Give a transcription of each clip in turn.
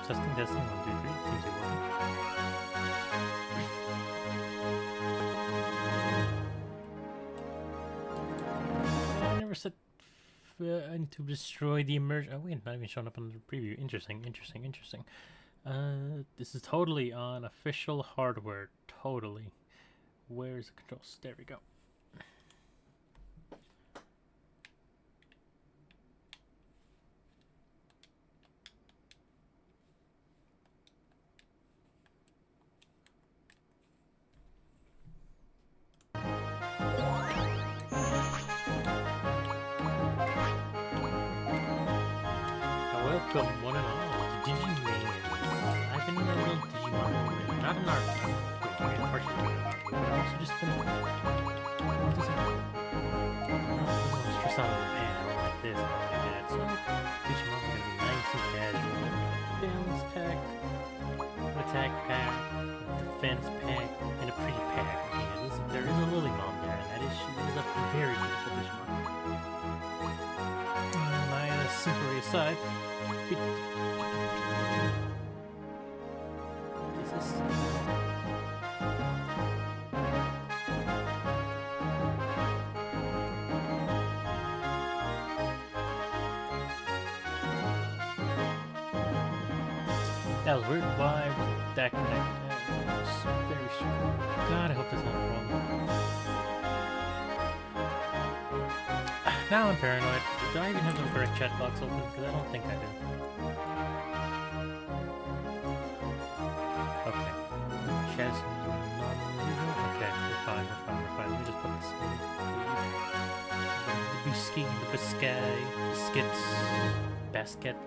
Testing, testing. 1, 2, 3. Seems to be working. I never said I need to destroy the immersion. Oh wait, not even showing up on the preview. Interesting, interesting, interesting. This is totally on official hardware. Totally. Where's the controls? There we go. Welcome, one and all, to Digimon. I've been in a real Digimon movement. Not an art movement, partially an art movement, but I've also just been stressed out of the pan, like this, and like that. So, Digimon are gonna be nice and casual. Balance pack, attack pack, defense pack, and a pretty pack. I mean, there is a Lilymon there, and that is, she is a very beautiful Digimon. My simpery aside, that was weird. Why was that connected? It's very strange. God, I hope that's not a problem. Now I'm paranoid. Do I even have the correct chat box open? Because I don't think I do. Okay. Chat's not unusual. Okay, we're fine, we're fine, we're fine. Let me just put this in. The biscuit, the biscuit, biscuits, basket,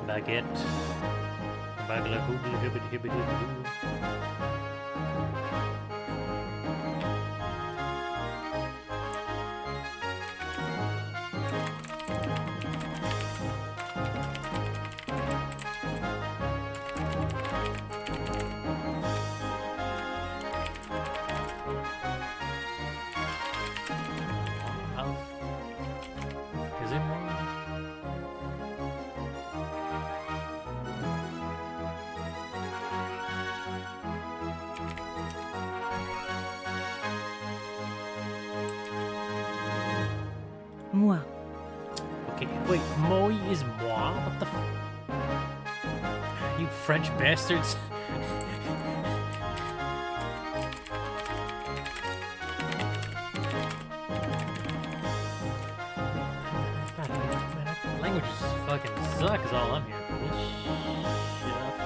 baguette, bagla hoobly hibbity hibbity hoo. Moi. Okay, wait, moi is moi? What the you French bastards? God, man, languages fucking suck is all I'm here for. This shit up.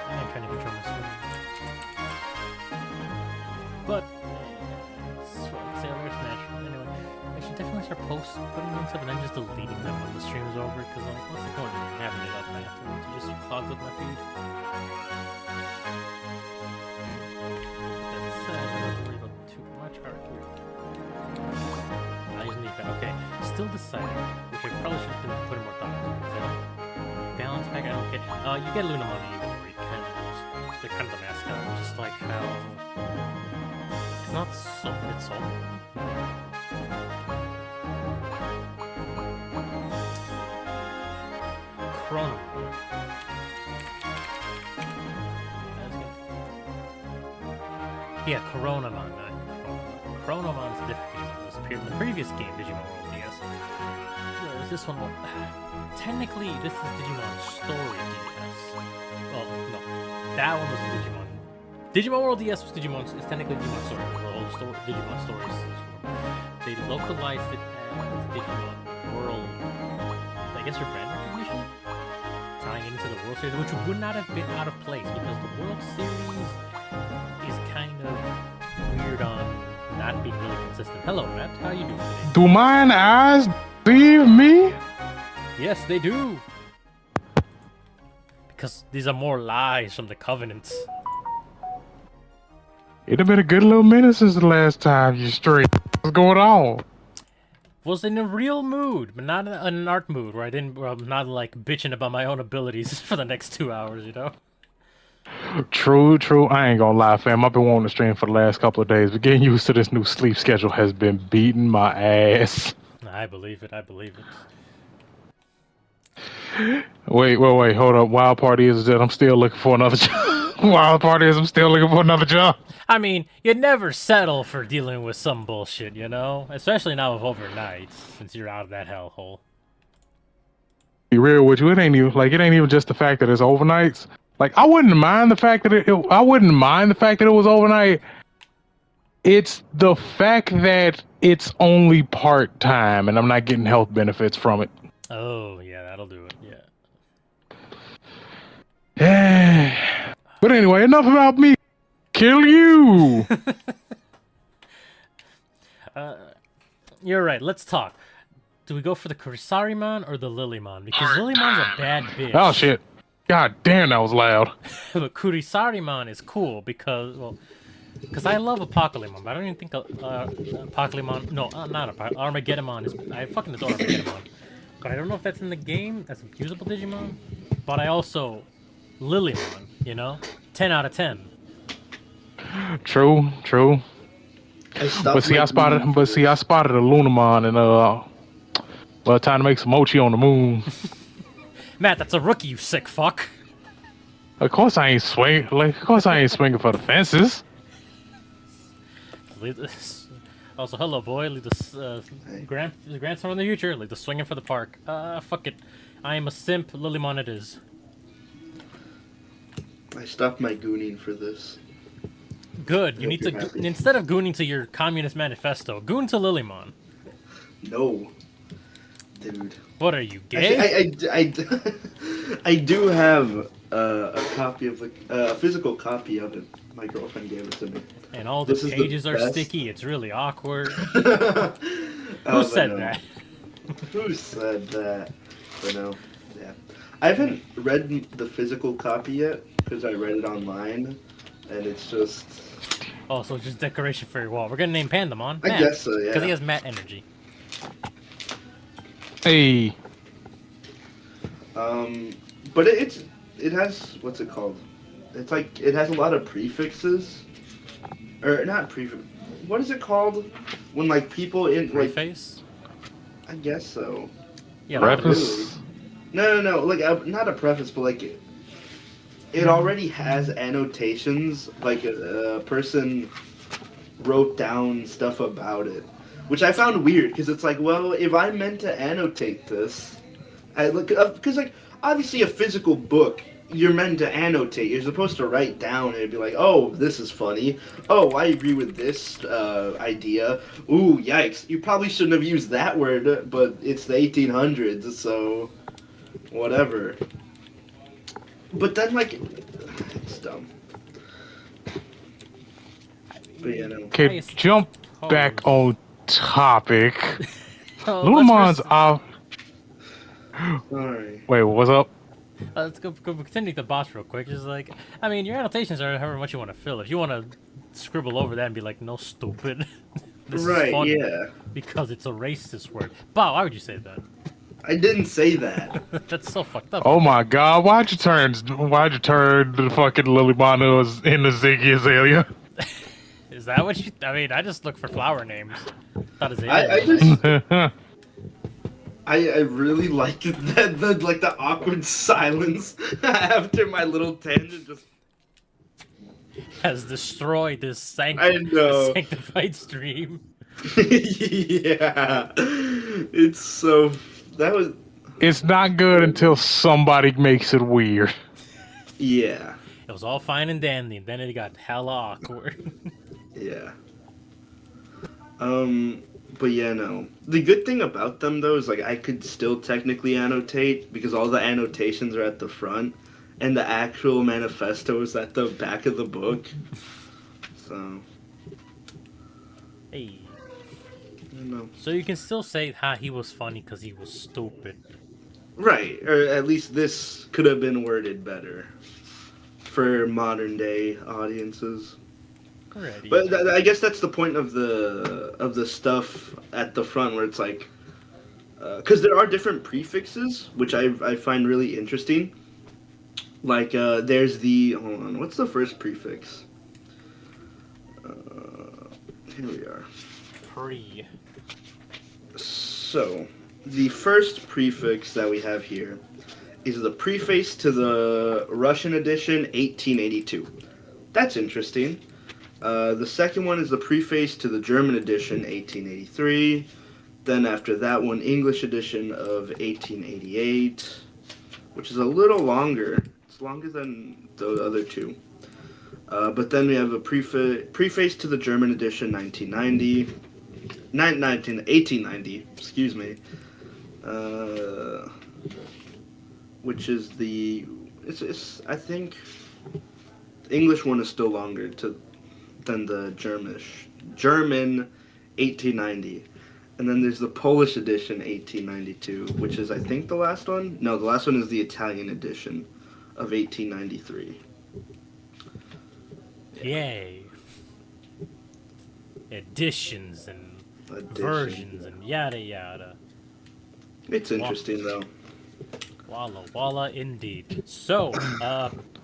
I'm trying to control my swing. But sailors natural. Anyway, I should definitely start putting links up and then just deleting them when the stream is over, because like, what's the point of having it up afterwards? It just clogs up my feed. That said, I don't have to worry about too much art here. I just need that. Okay, still deciding, which I probably should have been putting more thought into, because I don't balance pack. I don't get. You get Luna Money even where you can. They're kind of the mascot, just like how. It's not so. It's so. Chrono. Yeah, Coronamon, not Chronomon. Chronomon is a different Digimon. It was appeared in the previous game, Digimon World DS. Whereas this one, well, technically, this is Digimon Story DS. Well, no, that one was Digimon. Digimon World DS was Digimon. It's technically Digimon Story. It was the whole story, Digimon Stories. They localized it as Digimon World. I guess your brand recognition, tying into the World Series, which would not have been out of place because the World Series is kind of weird on not being really consistent. Hello, Matt. How you doing today? Do mine eyes deceive me? Yes, they do. Because these are more lies from the Covenants. It'd have been a good little minute since the last time you streamed. What's going on? Was in a real mood, but not in an art mood where I didn't, where I'm not like bitching about my own abilities for the next 2 hours, you know? True, true. I ain't gonna lie, fam. I've been wanting to stream for the last couple of days, but getting used to this new sleep schedule has been beating my ass. I believe it, I believe it. Wait, hold up. Wild part is that I'm still looking for another job. Wild part is I'm still looking for another job. I mean, you'd never settle for dealing with some bullshit, you know? Especially now with overnights, since you're out of that hellhole. Be real with you, it ain't even just the fact that it's overnights. Like I wouldn't mind the fact that I wouldn't mind the fact that it was overnight. It's the fact that it's only part time and I'm not getting health benefits from it. Oh, yeah, that'll do it, yeah. But anyway, enough about me. Kill you. You're right, let's talk. Do we go for the Kurisarimon or the Lilymon? Because Lilymon's a bad bitch. Oh shit. God damn, that was loud. But Kurisarimon is cool because, well, because I love Apocalypse, but I don't even think Apocalypse. No, not Armageddon is. I fucking adore Armageddon, but I don't know if that's in the game. That's a usable Digimon. But I also Lilymon, you know, 10 out of 10. True. But see, I spotted a Lunamon and well, time to make some mochi on the moon. Matt, that's a rookie, you sick fuck. Of course I ain't swinging for the fences. Also, hello, boy. Leave the grandson in the future. Leave the swinging for the park. Fuck it. I am a simp. Lilymon it is. I stopped my gooning for this. Good. You need to instead of gooning to your communist manifesto, goon to Lilymon. No, dude. What are you, gay? I do have a copy of a physical copy of it. My girlfriend gave it to me. And all the pages are sticky. It's really awkward. Who said that? Who said that? But no, yeah. I haven't read the physical copy yet because I read it online, and it's just. Oh, so just decoration for your wall. We're gonna name Pandamon. I guess so, yeah. Because he has Matt energy. Hey. But it has, what's it called? It's like it has a lot of prefixes, or not prefix. What is it called when like people in like? Preface. I guess so. Yeah. Preface. Really. No. Like not a preface, but like it already has annotations. Like a person wrote down stuff about it, which I found weird because it's like, well, if I meant to annotate this, I look because like obviously a physical book. You're meant to annotate. You're supposed to write down and be like, oh, this is funny. Oh, I agree with this idea. Ooh, yikes. You probably shouldn't have used that word, but it's the 1800s, so whatever. But then, like, it's dumb. But yeah, no. Okay, jump back on topic. Lumon's off. Sorry. Wait, what's up? Let's go continue the boss real quick. Just like, I mean, your annotations are however much you want to fill. If you want to scribble over that and be like, no, stupid. This Right, is funny yeah. because it's a racist word. Bah, why would you say that? I didn't say that. That's so fucked up. Oh my god, why'd you turn the fucking Lilymon into Ziggy Azalea? Is that what you... I mean, I just look for flower names. Thought I really liked the awkward silence after my little tangent just has destroyed this sanctified stream. Yeah. It's so It's not good until somebody makes it weird. Yeah. It was all fine and dandy, and then it got hella awkward. Yeah. But yeah, no. The good thing about them, though, is, like, I could still technically annotate, because all the annotations are at the front, and the actual manifesto is at the back of the book. So. Hey. I don't know. So you can still say, he was funny because he was stupid. Right. Or at least this could have been worded better for modern-day audiences. Alrighty. But I guess that's the point of the stuff at the front, where it's like, because there are different prefixes, which I find really interesting. Like there's the hold on, what's the first prefix? Here we are. Pre. So the first prefix that we have here is the preface to the Russian edition 1882. That's interesting. The second one is the preface to the German edition 1883. Then after that one, English edition of 1888, which is a little longer. It's longer than the other two. But then we have a preface to the German edition 1890, excuse me. Which is I think the English one is still longer than the German 1890. And then there's the Polish edition 1892, which is I think the last one. No, the last one is the Italian edition of 1893. Yay. Editions and versions and yada yada. It's interesting though. Walla walla indeed. So,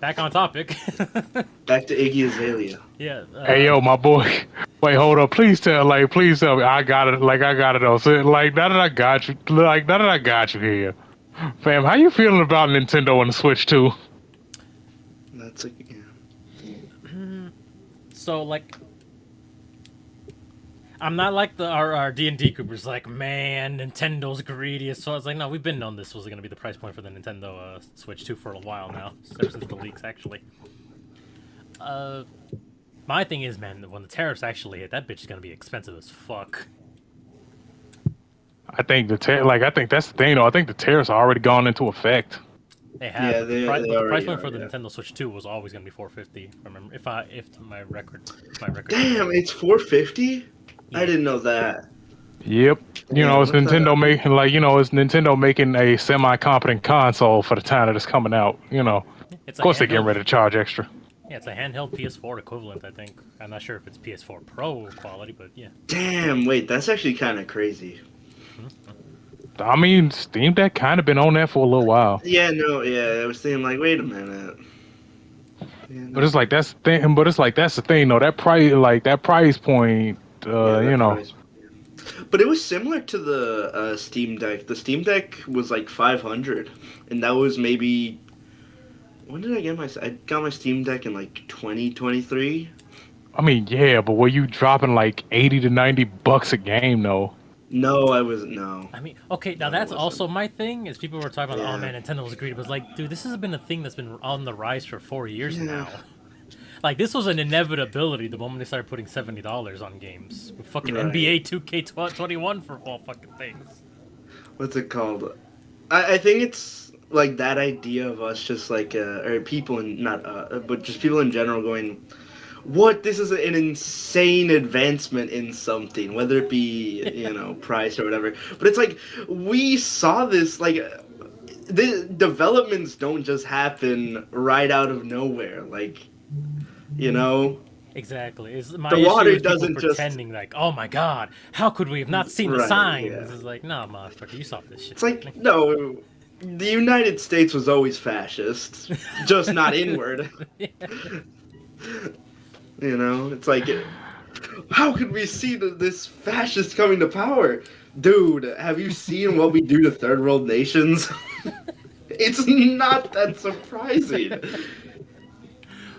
back on topic. Back to Iggy Azalea. Yeah. Hey yo, my boy. Wait, hold up. Please tell me. I got it. I got it though. So, now that I got you here, fam. How you feeling about Nintendo and the Switch 2? That's yeah. So I'm not like our D&D group was like, man, Nintendo's greedy. So I was like, no, we've been known this was going to be the price point for the Nintendo Switch 2 for a while now, ever since the leaks, actually. My thing is, man, when the tariffs actually hit, that bitch is going to be expensive as fuck. I think I think that's the thing though. I think the tariffs are already gone into effect. They have. Yeah, but they the already price point are, for the yeah. Nintendo Switch 2 was always going to be $450. Remember, if my record. Damn, it's $450. Yeah. I didn't know that. Yep. You know, it's what's that? Nintendo it's Nintendo making a semi-competent console for the time that it's coming out. You know, It's of course a they're getting handheld- ready to charge extra. Yeah, it's a handheld PS4 equivalent, I think. I'm not sure if it's PS4 Pro quality, but yeah. Damn, wait, that's actually kind of crazy. I mean, Steam Deck kind of been on that for a little while. Yeah, no, yeah, I was thinking like, wait a minute. Yeah, no. But it's like that's the thing. But it's like that's the thing, though. That price point. Yeah, You know. price. But it was similar to the Steam Deck. The Steam Deck was like 500, and that was maybe. When did I get I got my Steam Deck in like 2023. I mean, yeah, but were you dropping like $80 to $90 a game though? No, I wasn't. No. I mean, okay, now No, it that's wasn't. also my thing, is people were talking about, Yeah. oh man, Nintendo was greedy. But it's like, dude, this has been a thing that's been on the rise for 4 years Yeah. now. Like, this was an inevitability the moment they started putting $70 on games. With fucking Right. NBA 2K21 for all fucking things. What's it called? I think it's like that idea of us just like or people in not but just people in general going, what, this is an insane advancement in something, whether it be price or whatever. But it's like we saw this, like the developments don't just happen right out of nowhere, like Exactly. My The issue water is people doesn't just- pretending like, oh my god, how could we have not seen the Right, signs? yeah. It's like, nah, motherfucker, you saw this shit. It's like, no, the United States was always fascist, just not inward. It's like, how could we see this fascist coming to power? Dude, have you seen what we do to third world nations? It's not that surprising.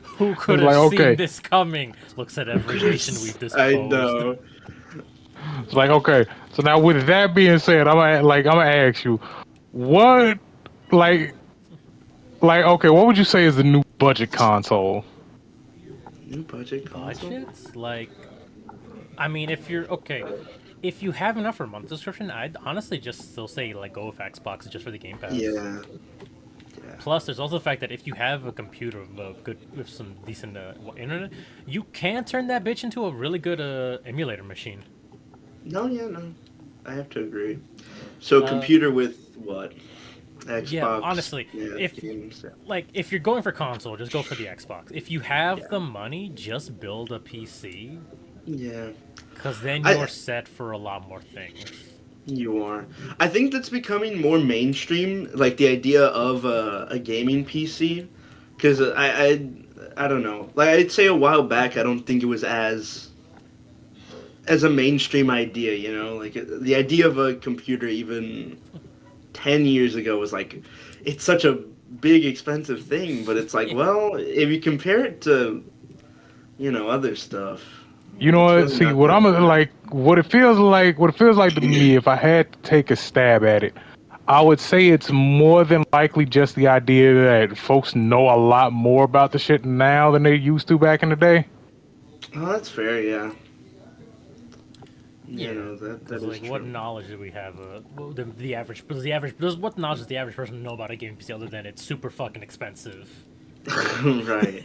Who could Like, have okay. seen this coming? Looks at every nation we've disposed. I know. It's like, okay, so now with that being said, I'm gonna ask you, what, okay, what would you say is the new budget console? New budget console? Budgets? Like, I mean, if you have enough for a month subscription, I'd honestly just still say, like, go with Xbox just for the Game Pass. Yeah. Plus, there's also the fact that if you have a computer with some decent internet, you can turn that bitch into a really good emulator machine. No, I have to agree. So, computer with what? Xbox. Yeah, honestly, if games, yeah. like if you're going for console, just go for the Xbox. If you have the money, just build a PC, Yeah. because then I- you're set for a lot more things. You are. I think that's becoming more mainstream, like the idea of a gaming PC. Because I don't know. Like, I'd say a while back, I don't think it was as a mainstream idea, Like, the idea of a computer even 10 years ago was like, it's such a big expensive thing, but it's like, well, if you compare it to, other stuff, You know it's what? really See, not that bad. like, what it feels like to me, if I had to take a stab at it, I would say it's more than likely just the idea that folks know a lot more about the shit now than they used to back in the day. Oh, that's fair, yeah. Yeah, That because is like, what true. knowledge do we have? The average, because the average, what knowledge does the average person know about a game PC other than it's super fucking expensive? Right.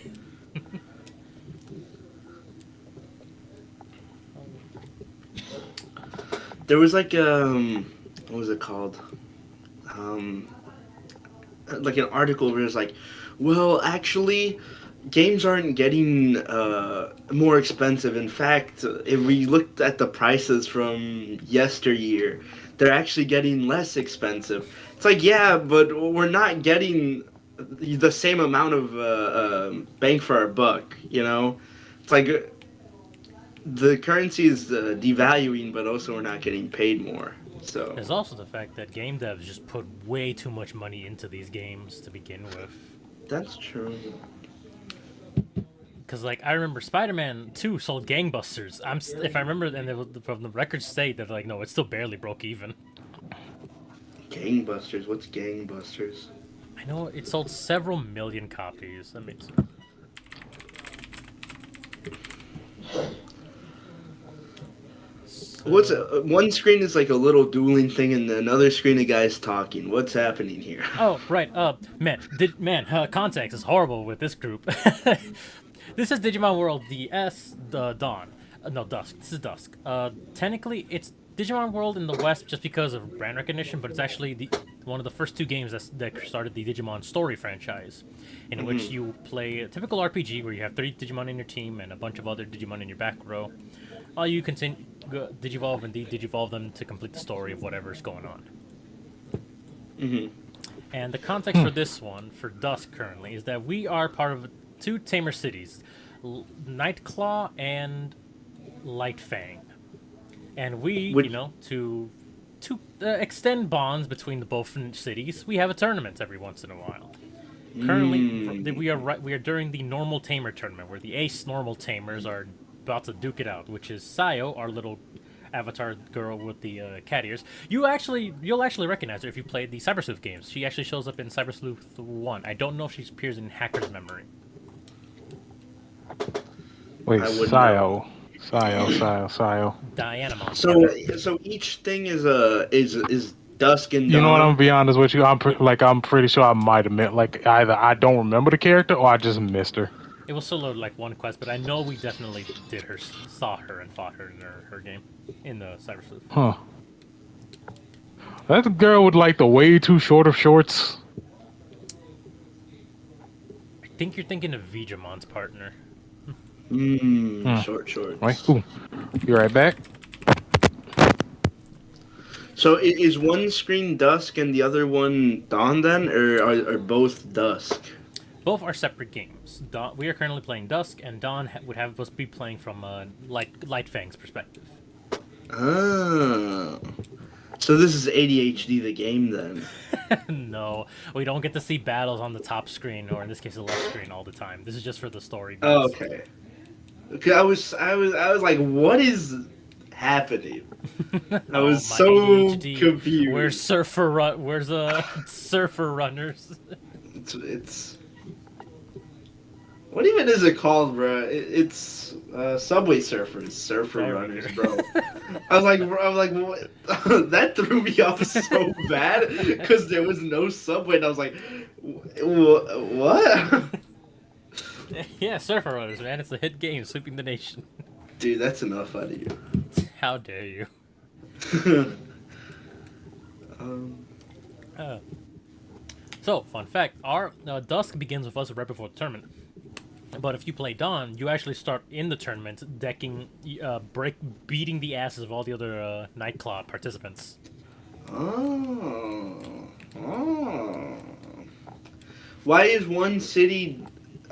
There was like what was it called? Um, like an article where it's like, well, actually, games aren't getting more expensive. In fact, if we looked at the prices from yesteryear, they're actually getting less expensive. It's like, yeah, but we're not getting the same amount of bang for our buck. It's like the currency is devaluing, but also we're not getting paid more. So There's also the fact that game devs just put way too much money into these games to begin with. that's true. Because like I remember Spider-Man 2 sold gangbusters. If I remember, and from the records state that like no, it still barely broke even. Gangbusters. What's gangbusters? I know it sold several million copies. I mean, What's one screen is like a little dueling thing, and another screen a guy's talking. What's happening here? oh right, context is horrible with this group. This is Digimon World DS, the Dawn. No, Dusk. This is Dusk. Technically, it's Digimon World in the West just because of brand recognition, but it's actually one of the first two games that started the Digimon story franchise, in which you play a typical RPG where you have 3 Digimon in your team and a bunch of other Digimon in your back row. While you continue Digivolve and Digivolve them to complete the story of whatever's going on. Hmm. And the context for this one, for Dusk currently, is that we are part of 2 tamer cities, Nightclaw and Lightfang. And we, Which to extend bonds between the both cities, we have a tournament every once in a while. Currently, we are during the normal tamer tournament, where the ace normal tamers are about to duke it out, which is Sayo, our little avatar girl with the cat ears. You'll actually recognize her if you played the Cyber Sleuth games. She actually shows up in Cyber Sleuth 1. I don't know if she appears in Hacker's Memory. Wait, I wouldn't Sayo. Diana Monster. so each thing is dusk and You know what? I'm dawn. gonna be honest with you. I'm pretty sure I might have meant like either I don't remember the character or I just missed her. It was solo like one quest, but I know we definitely saw her and fought her in her game in the Cyber Sleuth. Huh. That's a girl with like the way too short of shorts. I think you're thinking of Vijamon's partner. Short shorts. Wait, ooh. You right back? So is one screen dusk and the other one dawn then, or are both dusk? Both are separate games. We are currently playing Dusk, and Dawn would have us be playing from Lightfang's perspective. Ah. So this is ADHD the game then. No, we don't get to see battles on the top screen, or in this case, the left screen all the time. This is just for the story. Oh, okay. Okay, I was like, what is happening? I was my so ADHD. confused. Where's Where's Surfer Runners? It's what even is it called, bro? It's Subway Surfers, Surfer There we Runners, go. bro. I was like, what? That threw me off so bad because there was no subway, and I was like, what? Yeah, Surfer Runners, man. It's a hit game, sweeping the nation. Dude, that's enough out of you. How dare you? um, So, fun fact: our Dusk begins with us right before the tournament. But if you play Dawn, you actually start in the tournament, beating the asses of all the other Nightclaw participants. oh. Why is one city?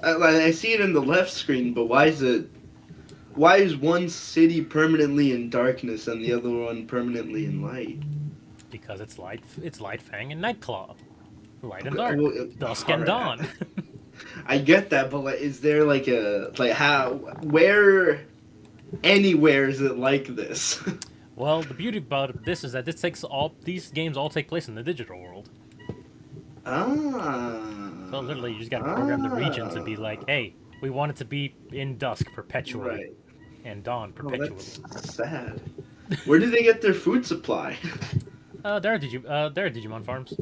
I see it in the left screen, but why is one city permanently in darkness and the other one permanently in light? Because it's Light Fang and Nightclaw. Light and Okay, dark. well, Dusk and alright, dawn. I get that, but like, is there like how where anywhere is it like this? Well, the beauty about this is that these games all take place in the digital world. Ah. So literally, you just gotta program the region to be like, Ah. hey, we want it to be in dusk perpetually Right. and dawn Oh, perpetually. that's sad. Where do they get their food supply? There are Digimon farms.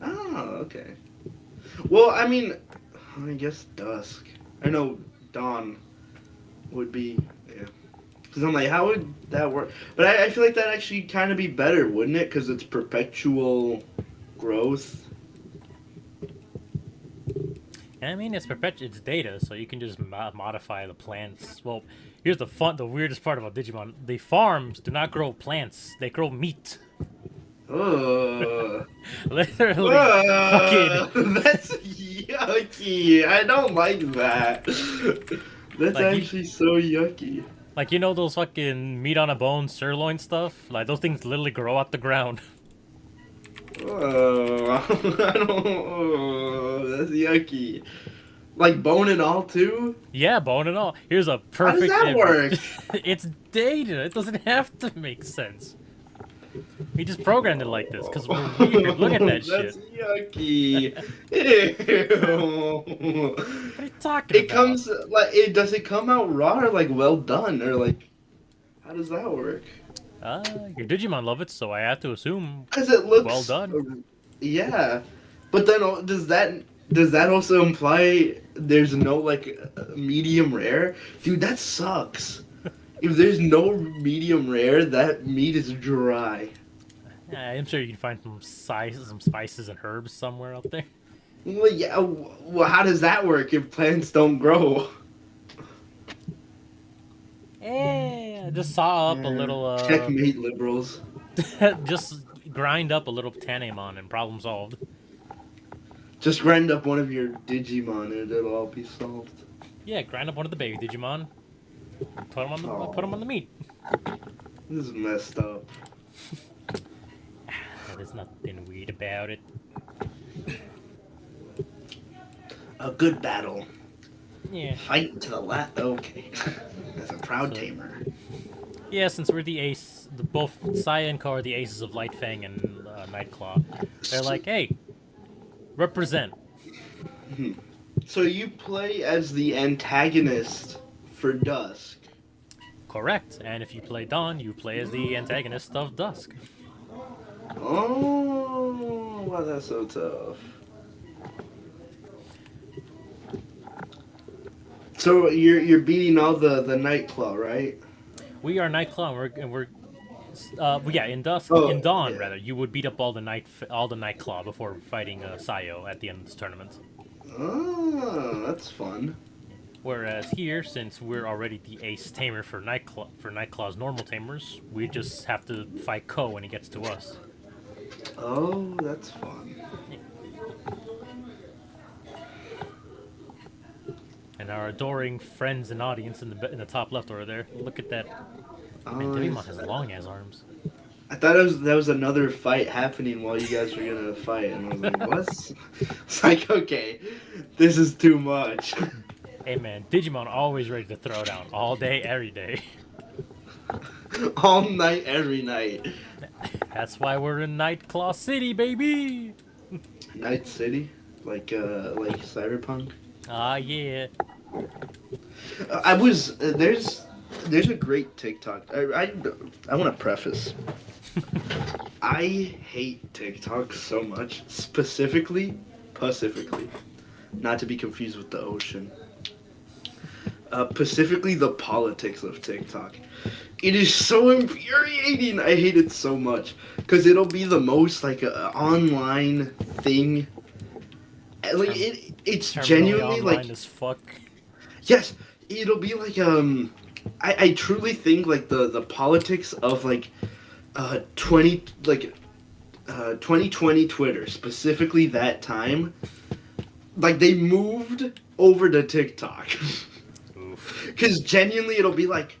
Oh, okay. Well, I mean, I guess dusk. I know dawn would be, yeah. Because I'm like, how would that work? But I feel like that'd actually kind of be better, wouldn't it? Because it's perpetual growth. I mean, it's data, so you can just modify the plants. Well, here's the weirdest part about Digimon: the farms do not grow plants; they grow meat. Ugh. Literally, fucking That's yucky. I don't like that. That's Like, you- actually so yucky. like those fucking meat on a bone sirloin stuff. Like those things literally grow out the ground. Oh, I don't. Oh, that's yucky. Like bone and all too. Yeah, bone and all. Here's a How does perfect. that work? It's data. It doesn't have to make sense. We just programmed it like this because we're weird. Look at that That's shit. yucky. Ew. What are you talking It about? comes like it. Does it come out raw or like well done or like? How does that work? Your Digimon love it, so I have to assume. Because it looks Well done. Yeah, but then does that also imply there's no like medium rare? Dude, that sucks. If there's no medium rare, that meat is dry. I'm sure you can find some spices and herbs somewhere out there. Well, yeah. Well, how does that work if plants don't grow? Yeah, just saw up a little. Checkmate, liberals. Just grind up a little Tanemon and problem solved. Just grind up one of your Digimon and it'll all be solved. Yeah, grind up one of the baby Digimon. Put them on the Aw. put 'em on the meat. This is messed up. There's nothing weird about it. A good battle. Yeah. Fight to the last. Okay. As a proud So- tamer. Yeah, since we're the ace, both Saya and Ko are the aces of Light Fang and Nightclaw. They're like, hey, represent. So you play as the antagonist for Dusk. Correct. And if you play Dawn, you play as the antagonist of Dusk. Oh, wow, that's so tough. So you're beating all the Nightclaw, right? We are Nightclaw, and we're yeah, in Dusk, Oh, in Dawn yeah. rather, you would beat up all the Nightclaw before fighting Sayo at the end of this tournament. Oh, that's fun. Whereas here, since we're already the ace tamer for Nightclaw's normal tamers, we just have to fight Ko when he gets to us. Oh, that's fun. And our adoring friends and audience in the top left over there. Look at that. Man, Oh, Digimon has long ass arms. I thought that was another fight happening while you guys were gonna fight, and I was like, what? It's like, okay, this is too much. Hey man, Digimon always ready to throw down all day, every day. All night, every night. That's why we're in Nightclaw City, baby. Night City, like Cyberpunk. Ah yeah. I was there's a great TikTok. I want to preface. I hate TikTok so much, specifically, not to be confused with the ocean. Specifically, the politics of TikTok. It is so infuriating. I hate it so much because it'll be the most like online thing. Like it's Terminally genuinely online like as fuck. yes, it'll be like I truly think like the politics of like 2020 Twitter, specifically that time, like they moved over to TikTok. Oof. Because genuinely it'll be like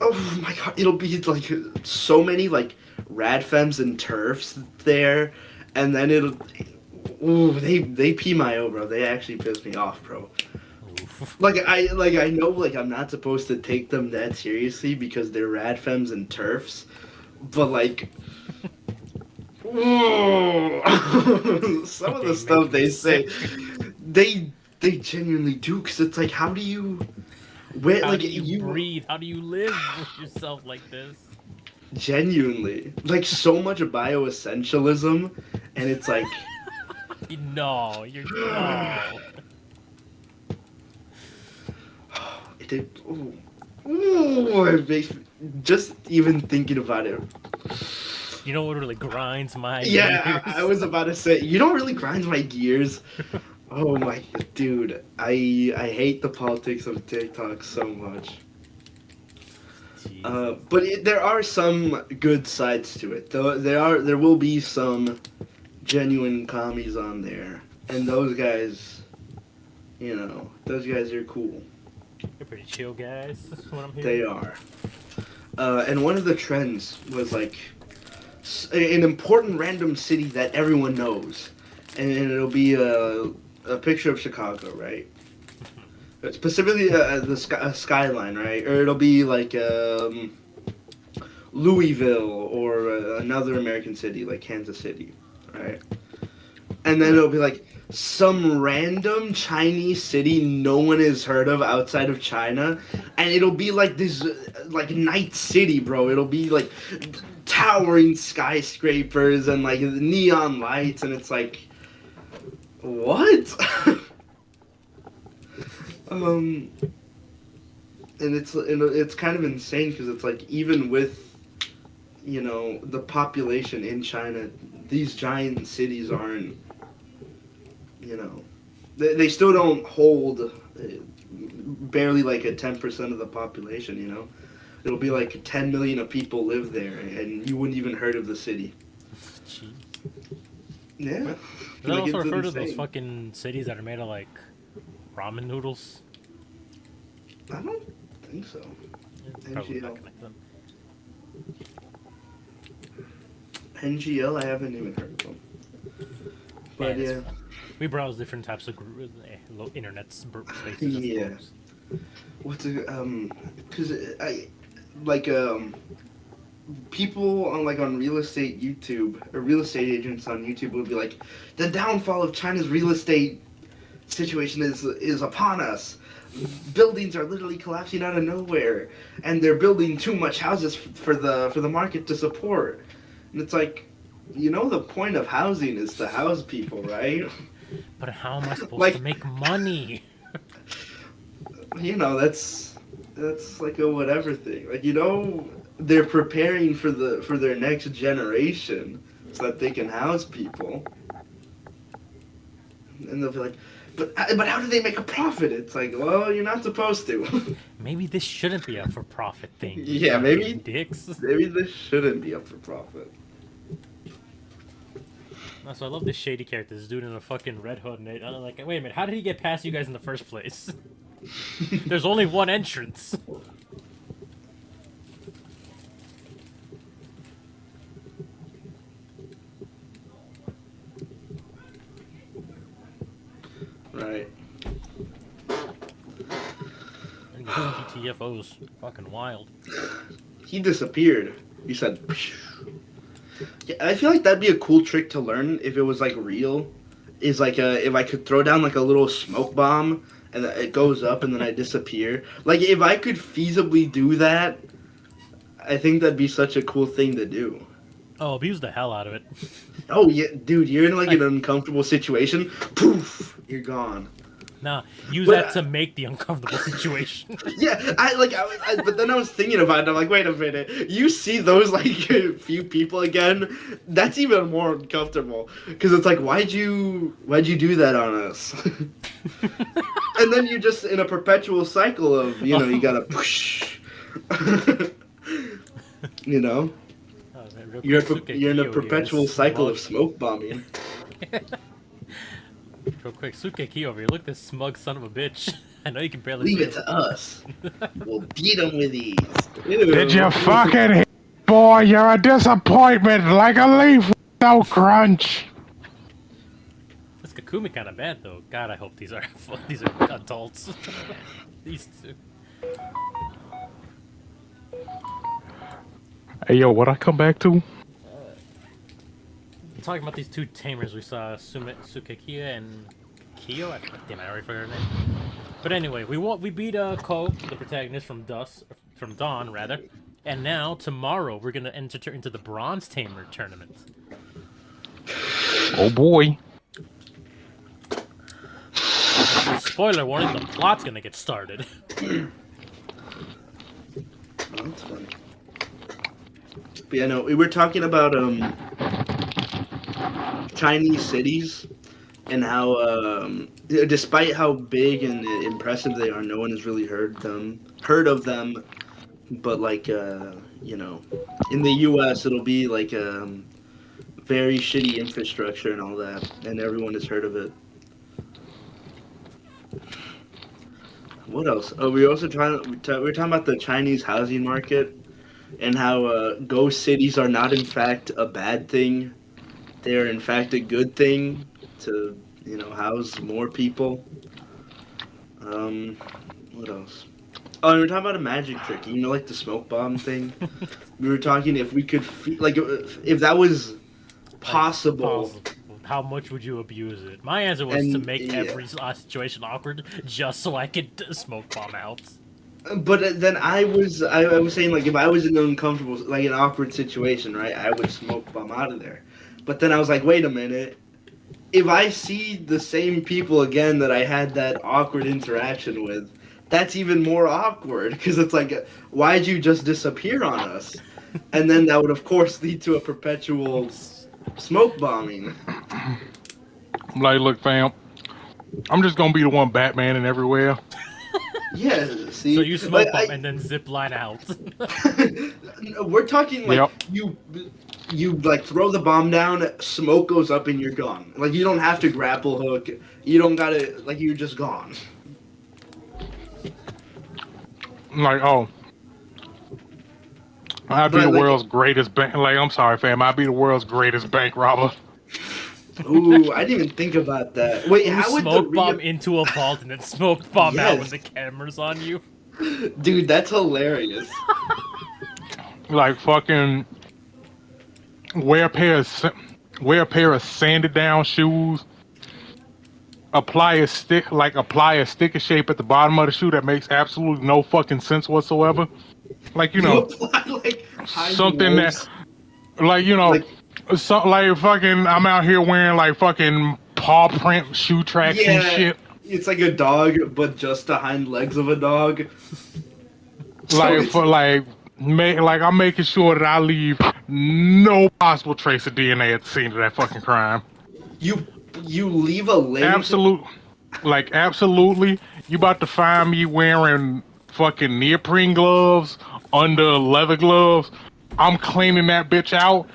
oh my god, it'll be like so many like radfems and turfs there, and then it'll. Ooh, they pee my o, bro. They actually piss me off, bro. Oof. I know I'm not supposed to take them that seriously because they're radfems and turfs, but ooh, some of They the stuff make me they say, sick. they genuinely do. Cause it's like, how do you, where How like do you you breathe? How do you live with yourself like this? genuinely like so much bioessentialism, and it's like. No, you're no. It did. Ooh, ooh, it makes me, just even thinking about it. You know what really grinds my Yeah, gears? I was about to say you don't really grind my gears. Oh my, dude, I hate the politics of TikTok so much. Jesus. But there are some good sides to it. Though there will be some genuine commies on there, and those guys, those guys are cool. You're pretty chill, guys. That's what I'm They hearing. are. And one of the trends was like an important random city that everyone knows, and it'll be a picture of Chicago, right? Specifically a skyline, right? Or it'll be like Louisville or another American city like Kansas City, right? And then it'll be like some random Chinese city no one has heard of outside of China, and it'll be like this like night city, bro. It'll be like towering skyscrapers and like neon lights, and it's like what? um, and it's kind of insane because it's like even with the population in China, these giant cities aren't. They still don't hold barely like a 10% of the population. It'll be like 10 million of people live there, and you wouldn't even heard of the city. Jeez. Yeah. Does that also it's refer to those insane. fucking cities that are made of like ramen noodles? I don't think so. Probably NGL. not connect them. NGL, I haven't even heard of them. But it's yeah. fun. We browse different types of internet spaces. I Yeah. suppose. What's it? Cause I like people on real estate YouTube or real estate agents on YouTube would be like, the downfall of China's real estate situation is upon us. Buildings are literally collapsing out of nowhere, and they're building too much houses for the market to support. And it's like, the point of housing is to house people, right? But how am I supposed Like- to make money? That's like a whatever thing. Like they're preparing for their next generation so that they can house people, and they'll be like, but how do they make a profit? It's like, well, you're not supposed to. Maybe this shouldn't be a for-profit thing. you Yeah, maybe- fucking dicks. Maybe this shouldn't be up for profit. So I love this shady character, this dude in a fucking red hood, and I'm like, wait a minute, how did he get past you guys in the first place? There's only one entrance. Right. And GTFO's fucking wild. He disappeared. He said. Yeah, I feel like that'd be a cool trick to learn if it was like real. Is like if I could throw down like a little smoke bomb and it goes up and then I disappear. Like if I could feasibly do that, I think that'd be such a cool thing to do. Oh, abuse the hell out of it. Oh yeah, dude, you're in like an uncomfortable situation. Poof, you're gone. Nah, use But- that to make the uncomfortable situation. Yeah, but then I was thinking about it. I'm like, wait a minute. You see those like few people again? That's even more uncomfortable because it's like, why'd you do that on us? And then you're just in a perpetual cycle of you gotta push. Oh, man, real You're quick, Suke you're in a Kyo perpetual here, cycle of smug- smoke bombing. Real quick, Suke Kyo over here. Look, this smug son of a bitch. I know you can barely Leave see it to us. We'll beat them with these. Did you fucking Boy, you're a disappointment, like a leaf without crunch. This Kakumi kind of bad though. God, I hope these are adults. These two. Hey, yo, what I come back to? Talking about these two tamers we saw, Sukekia and Kyo. Damn, I already forgot her name. But anyway, we beat Ko, the protagonist from Dawn rather, and now tomorrow we're gonna enter into the Bronze Tamer tournament. Oh boy. Spoiler warning: the plot's gonna get started. Oh, that's funny. But yeah, no, we were talking about Chinese cities and how despite how big and impressive they are, no one has really heard of them. But like you know, in the U.S. it'll be like very shitty infrastructure and all that, and everyone has heard of it. What else? Oh, we were also we were talking about the Chinese housing market and how ghost cities are not in fact a bad thing. They are in fact a good thing to, you know, house more people. What else? Oh, and we were talking about a magic trick. You know, like the smoke bomb thing. We were talking if we could, like, if that was possible. How much would you abuse it? My answer was to make every situation awkward, just so I could smoke bomb out. But then I was saying, like, if I was in an uncomfortable, like an awkward situation, right, I would smoke bomb out of there. But then I was like, wait a minute. If I see the same people again that I had that awkward interaction with, that's even more awkward because it's like, why'd you just disappear on us? And then that would, of course, lead to a perpetual smoke bombing. I'm like, look, fam, I'm just gonna be the one Batman everywhere. Yeah, see? So you smoke bomb and then zip line out. We're talking like you like throw the bomb down, smoke goes up and you're gone. Like you don't have to grapple hook. You don't gotta, like, you're just gone. I'm like, oh, I'd be the world's greatest bank. Like, I'm sorry, fam, I'd be the world's greatest bank robber. Ooh, I didn't even think about that. Wait, how would smoke bomb into a vault and then smoke bomb out when the camera's on you? Dude, that's hilarious. Like, fucking wear a pair of sanded down shoes. Apply a sticker shape at the bottom of the shoe that makes absolutely no fucking sense whatsoever. Like, you know, like something that, like, you know, like fucking, I'm out here wearing like fucking paw print shoe tracks and shit. It's like a dog, but just the hind legs of a dog. Like, I'm making sure that I leave no possible trace of DNA at the scene of that fucking crime. You leave a link? Absolutely. You about to find me wearing fucking neoprene gloves under leather gloves. I'm cleaning that bitch out.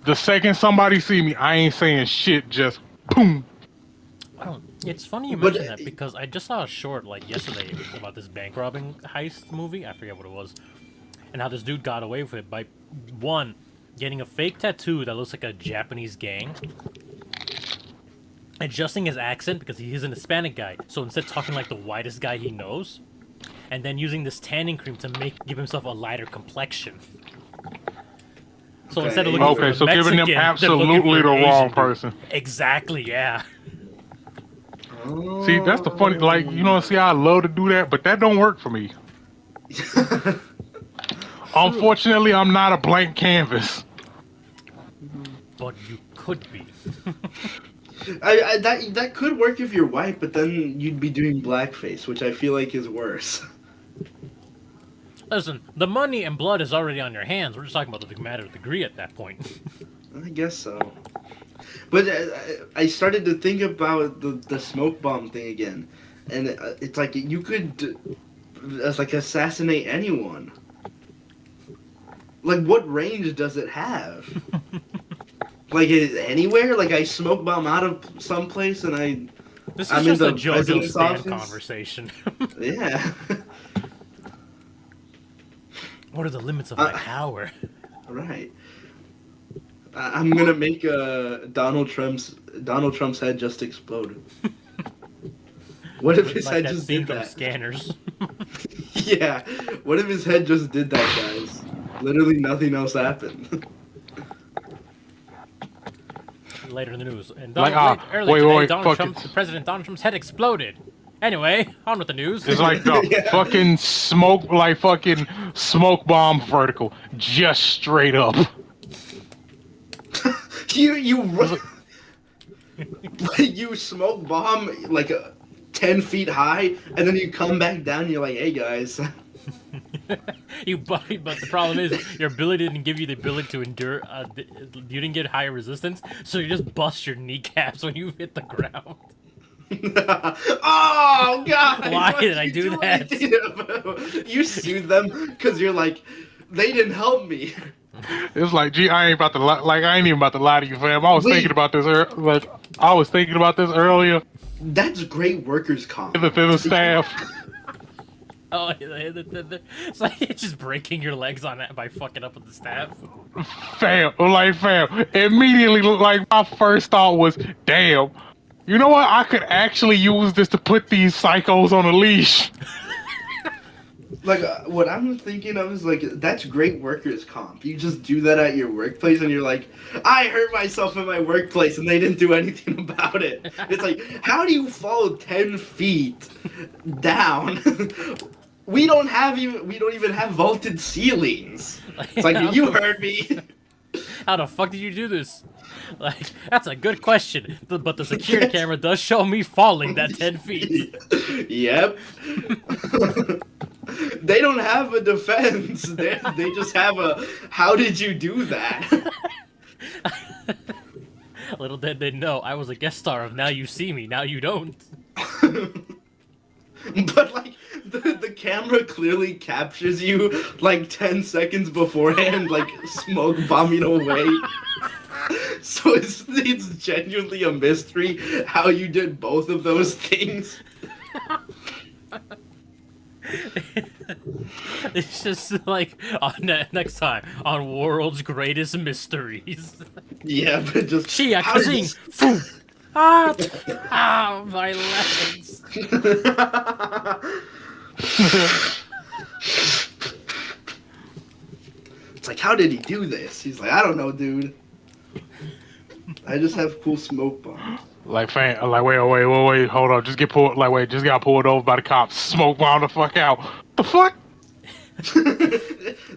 The second somebody see me, I ain't saying shit, just boom. Oh, it's funny you mentioned that because I just saw a short like yesterday about this bank robbing heist movie. I forget what it was. And how this dude got away with it by, one, getting a fake tattoo that looks like a Japanese gang, adjusting his accent because he's an Hispanic guy, so instead talking like the whitest guy he knows, and then using this tanning cream to give himself a lighter complection. So instead of looking for the Mexican, giving them absolutely the wrong person. Exactly, yeah. See, that's the funny, like, you know, see, I love to do that, but that don't work for me. Unfortunately, I'm not a blank canvas. But you could be. That could work if you're white, but then you'd be doing blackface, which I feel like is worse. Listen, the money and blood is already on your hands. We're just talking about the matter of degree at that point. I guess so. But I started to think about the smoke bomb thing again, and it's like you could, like, assassinate anyone. Like, what range does it have? Like, anywhere? Like, I smoke bomb out of someplace and This is just a JoJo Stan conversation. Yeah. What are the limits of my power? All right. I'm gonna make Donald Trump's head just explode. What if his Like head that just scene did from that? Scanners. Yeah. What if his head just did that, guys? Literally nothing else happened. Later in the news. And Like, earlier wait, today, wait, Donald fuck Trump, it. President Donald Trump's head exploded. Anyway, on with the news. It's like the Yeah. fucking smoke bomb vertical, just straight up. You you smoke bomb like 10 feet high, and then you come back down. And you're like, hey guys. But the problem is your ability didn't give you the ability to endure. You didn't get higher resistance, so you just bust your kneecaps when you hit the ground. Oh God! Why what did I you do doing? that? You sued them because you're like, they didn't help me. It's like, gee, I ain't even about to lie to you, fam. I was Wait. thinking about this. I was thinking about this earlier. That's great workers' comp. The staff. Oh, it's like you're just breaking your legs on it by fucking up with the staff. Fam. Immediately, like, my first thought was, damn, you know what? I could actually use this to put these psychos on a leash. Like, what I'm thinking of is, like, that's great workers' comp. You just do that at your workplace, and you're like, I hurt myself in my workplace, and they didn't do anything about it. It's like, how do you fall 10 feet down? We don't even have vaulted ceilings. It's like, you heard me. How the fuck did you do this? Like, that's a good question. But the security camera does show me falling that 10 feet. Yep. They don't have a defense. They just have a, how did you do that? Little did they know, I was a guest star of Now You See Me, Now You Don't. But, like, the camera clearly captures you, like, 10 seconds beforehand, like, smoke bombing away. So it's genuinely a mystery how you did both of those things. It's just like, next time, on World's Greatest Mysteries. Yeah, but just... Chia how did Kazing! this- Foom! My legs! It's like, how did he do this? He's like, I don't know, dude. I just have cool smoke bombs. Like, fam, like, wait, hold on. Just got pulled over by the cops. Smoke bomb the fuck out. The fuck?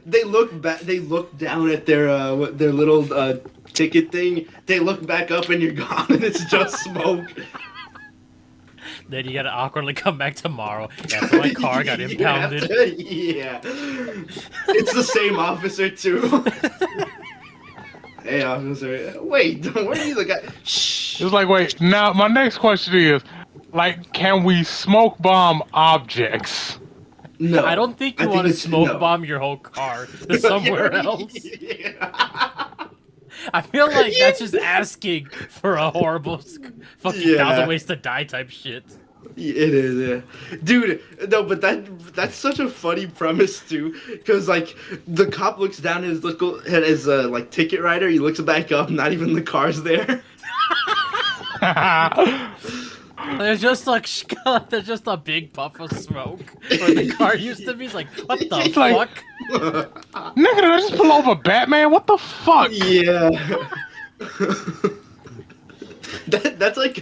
They look back. They look down at their little ticket thing. They look back up, and you're gone, and it's just smoke. Then you gotta awkwardly come back tomorrow after my car got impounded. Yeah. It's the same officer, too. Hey, officer. Wait, where are you the guy? Shh. It's like, wait, now my next question is, like, can we smoke bomb objects? No. I don't think you want to it's- smoke no. bomb your whole car to somewhere else. Yeah. I feel like that's just asking for a horrible fucking Yeah. 1,000 ways to die type shit. It is, yeah. Dude, no, but that's such a funny premise too, because like the cop looks down at his like ticket writer, he looks back up, not even the car's there. There's just like there's just a big puff of smoke where the car used to be. It's like, what the It's like- fuck? Nigga, did I just pull over Batman? What the fuck? Yeah. That's like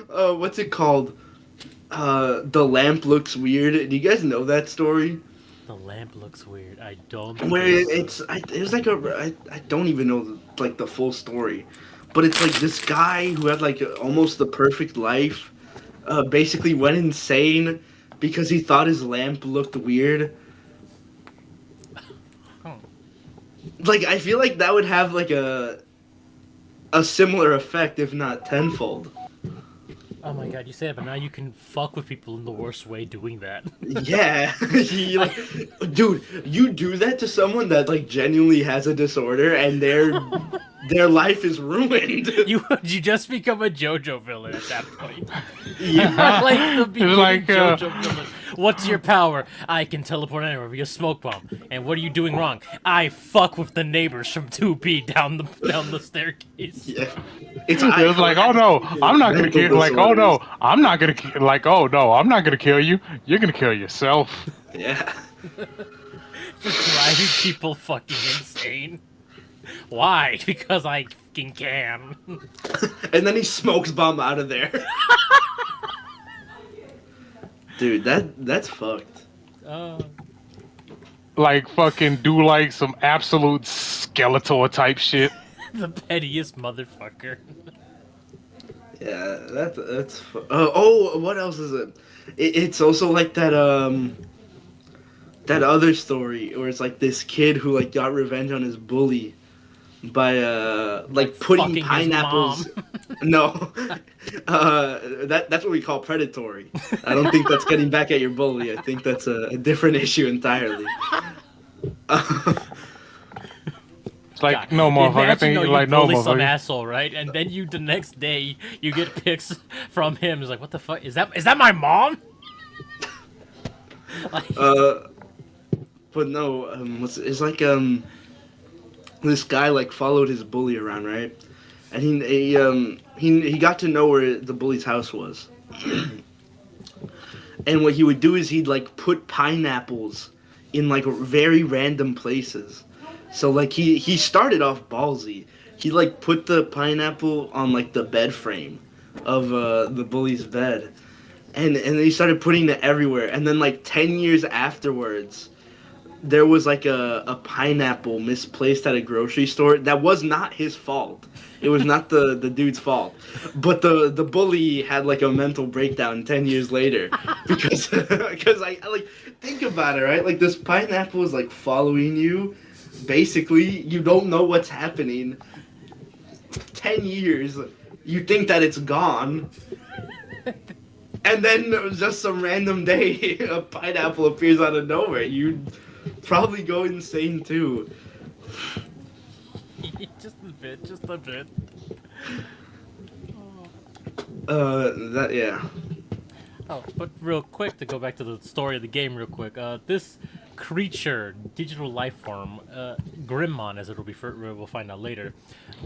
what's it called? The lamp looks weird. Do you guys know that story? The lamp looks weird. I don't. Where think so. it was like I don't even know like the full story, but it's like this guy who had like almost the perfect life, basically went insane because he thought his lamp looked weird. Like I feel like that would have like a similar effect, if not tenfold. Oh my god, you say it, but now you can fuck with people in the worst way doing that. Yeah, dude, you do that to someone that like genuinely has a disorder, and their life is ruined. You just become a JoJo villain at that point. Yeah. Like the beginning like, JoJo villain, What's your power? I can teleport anywhere via smoke bomb. And what are you doing wrong? I fuck with the neighbors from 2B down the staircase. Yeah. It was like, oh no, I'm not gonna kill. Like, oh no, I'm not gonna. Like, oh no, I'm not gonna kill you. You're gonna kill yourself. Yeah. Just driving people fucking insane. Why? Because I fucking can. And then he smokes bomb out of there. Dude, that's fucked. Like, fucking do like some absolute Skeletor type shit. The pettiest motherfucker. Yeah, that's. Oh, what else is it? It's also like that that other story where it's like this kid who like got revenge on his bully by like putting fucking his pineapples. No, that's what we call predatory. I don't think that's getting back at your bully. I think that's a different issue entirely. It's like, no, motherfucker. I think you like, no, bully some motherfucker. asshole, right? And then you the next day you get pics from him. It's like, what the fuck? Is that my mom? Like, But no, it's like this guy like followed his bully around, right? And he got to know where the bully's house was. And what he would do is he'd like put pineapples in like very random places. So like he started off ballsy. He like put the pineapple on like the bed frame of the bully's bed. And then he started putting it everywhere. And then like 10 years afterwards, there was like a pineapple misplaced at a grocery store. That was not his fault. It was not the dude's fault. But the bully had like a mental breakdown 10 years later. Because I like, think about it, right? Like this pineapple is like following you. Basically, you don't know what's happening. 10 years, you think that it's gone. And then just some random day, a pineapple appears out of nowhere. You'd probably go insane too. just a bit. Yeah. Oh, but real quick, to go back to the story of the game real quick, this creature, digital life form, Grimmon, as we'll find out later,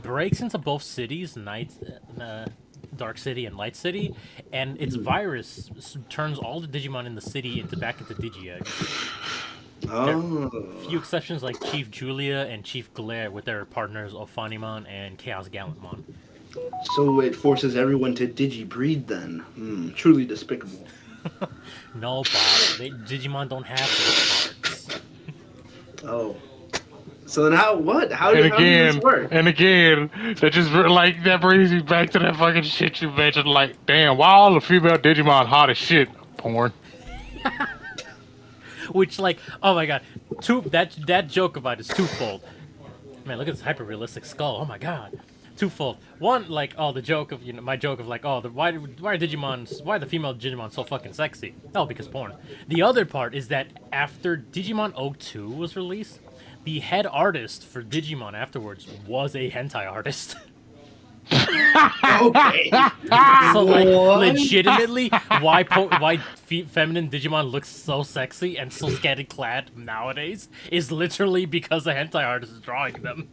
breaks into both cities, Dark City and Light City, and its virus turns all the Digimon in the city back into Digi-Eggs. Oh. Few exceptions like Chief Julia and Chief Glare with their partners Ophanimon and Chaos Gallantmon. So it forces everyone to digi-breed then. Truly despicable. No, Bob. Digimon don't have those parts. Oh. So then how does this work? And again, that brings me back to that fucking shit you mentioned. Like, damn, why all the female Digimon hot as shit? Porn. Which, like, oh my god, that joke about it is twofold. Man, look at this hyper realistic skull. Oh my god, twofold. One, like, oh, the joke of my joke of like, oh, why are the female Digimon so fucking sexy? Oh, because porn. The other part is that after Digimon 02 was released, the head artist for Digimon afterwards was a hentai artist. Okay. So like, What? legitimately, why feminine Digimon looks so sexy and so scantily clad nowadays is literally because the hentai artist is drawing them.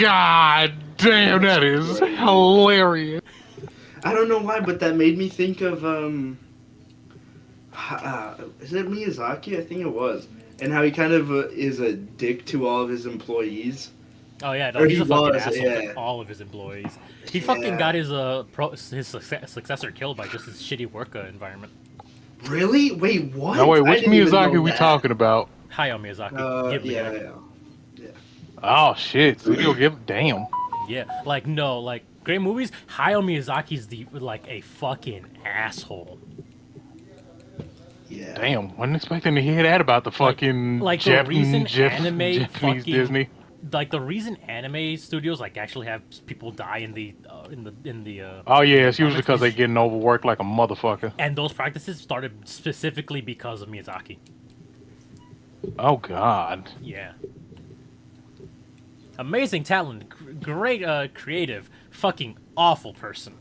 God damn, that is hilarious. I don't know why, but that made me think of is it Miyazaki? I think it was. And how he kind of is a dick to all of his employees. Oh yeah, no, Or he's he a fucking was, asshole yeah. to all of his employees. He fucking got his successor killed by just his shitty work environment. Really? Wait, what? No, wait, I which didn't even Miyazaki know we that. talking about? Hayao Miyazaki. Ghibli guy. Yeah. Oh shit, Studio Ghibli, damn. Yeah, like no, like great movies. Hayao Miyazaki's a fucking asshole. Yeah. Damn, wasn't expecting to hear that about the fucking Like the reason anime Japanese fucking Disney. Like the reason anime studios like actually have people die in the Oh yeah, it's usually because they getting overworked like a motherfucker. and those practices started specifically because of Miyazaki. Oh god. Yeah. Amazing talent, great creative, fucking awful person.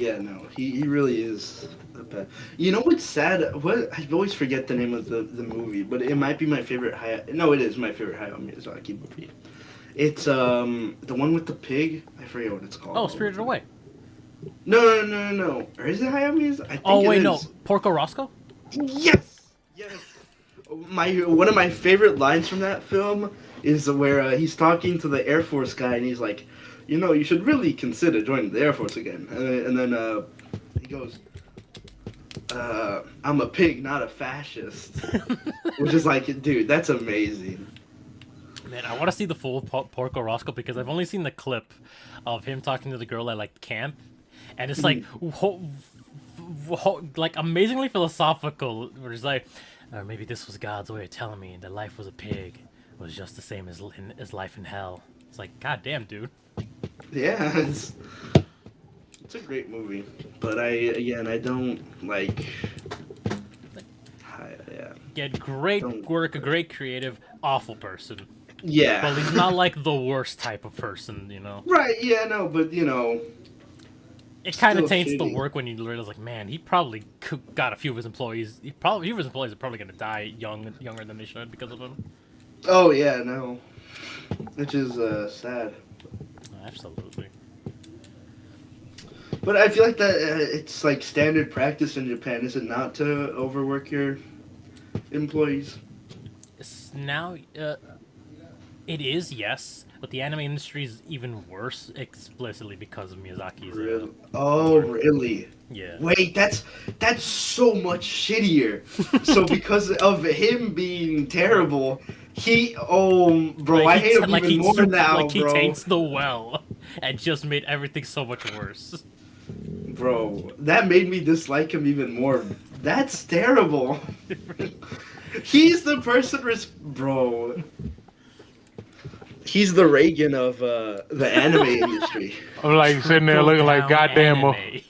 Yeah, no, he really is the best. You know what's sad? What I always forget the name of the movie, but it might be my favorite Hayao. No, it is my favorite Hayao Miyazaki movie. It's the one with the pig. I forget what it's called. Oh, Spirited Away. No. Or is it Hayao Miyazaki? I think Oh wait, it no, is. Porco Rosso. Yes. One of my favorite lines from that film is where he's talking to the Air Force guy and he's like, you should really consider joining the Air Force again. And then he goes, I'm a pig, not a fascist. Which is like, dude, that's amazing. Man, I want to see the full Porco Rosso because I've only seen the clip of him talking to the girl at like camp, and it's like, like amazingly philosophical. Where he's like, or maybe this was God's way of telling me that life was a pig was just the same as life in hell. It's like, god damn, dude. Yeah, it's a great movie, but I don't like. Yeah. He had great work, a great creative, awful person. Yeah. But he's not like the worst type of person, Right. Yeah. No. But It kind of still taints the shitty. work when you realize, like, man, he probably got a few of his employees. A few of his employees are probably gonna die younger than they should because of him. Oh yeah. No. Which is sad. Absolutely. But I feel like that it's like standard practice in Japan, is it not, to overwork your employees? It's now, it is, yes, but the anime industry is even worse explicitly because of Miyazaki's. Really? Oh, really? Yeah. Wait, that's so much shittier. So because of him being terrible, bro, I hate him even more now, like he bro. taints the well and just made everything so much worse. Bro, that made me dislike him even more. That's terrible. He's the person, bro. He's the Reagan of the anime industry. I'm like sitting there looking like goddamn. Anime.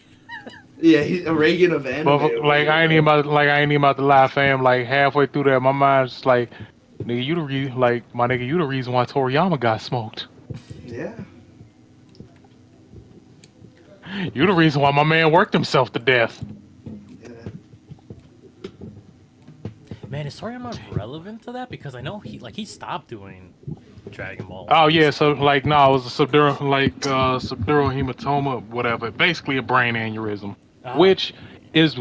Yeah, he's a Reagan of anime. But like I ain't even about to lie, fam. Like halfway through that, my mind's just like, nigga, you the reason why Toriyama got smoked. Yeah. You the reason why my man worked himself to death. Yeah. Man, is Toriyama relevant to that? Because I know he stopped doing Dragon Ball. Oh yeah, so like no, it was a subdural hematoma, whatever. Basically a brain aneurysm, which is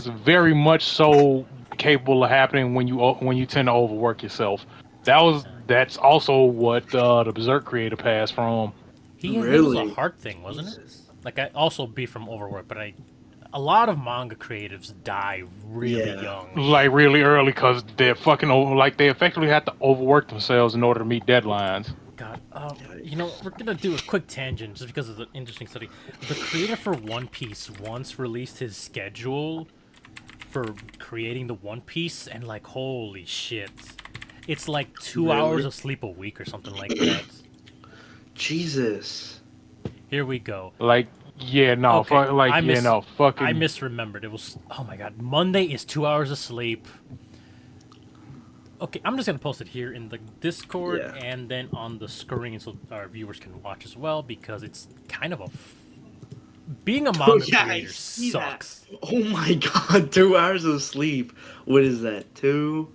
very much so capable of happening when you tend to overwork yourself. That's also what the Berserk creator passed from. It was Really? a heart thing, wasn't it? Like I also be from overwork, but a lot of manga creatives die really young. Like really early because they're they effectively have to overwork themselves in order to meet deadlines. God, we're gonna do a quick tangent just because of the interesting study. The creator for One Piece once released his schedule for creating the One Piece, and like, holy shit, it's like 2 hours of sleep a week or something like that. Jesus. Here we go. Like, yeah, no, Okay, fucking. I misremembered. It was, oh my god, Monday is 2 hours of sleep. Okay, I'm just gonna post it here in the Discord and then on the screen so our viewers can watch as well, because it's kind of being a manga creator sucks. That. Oh my god, 2 hours of sleep. What is that? 2,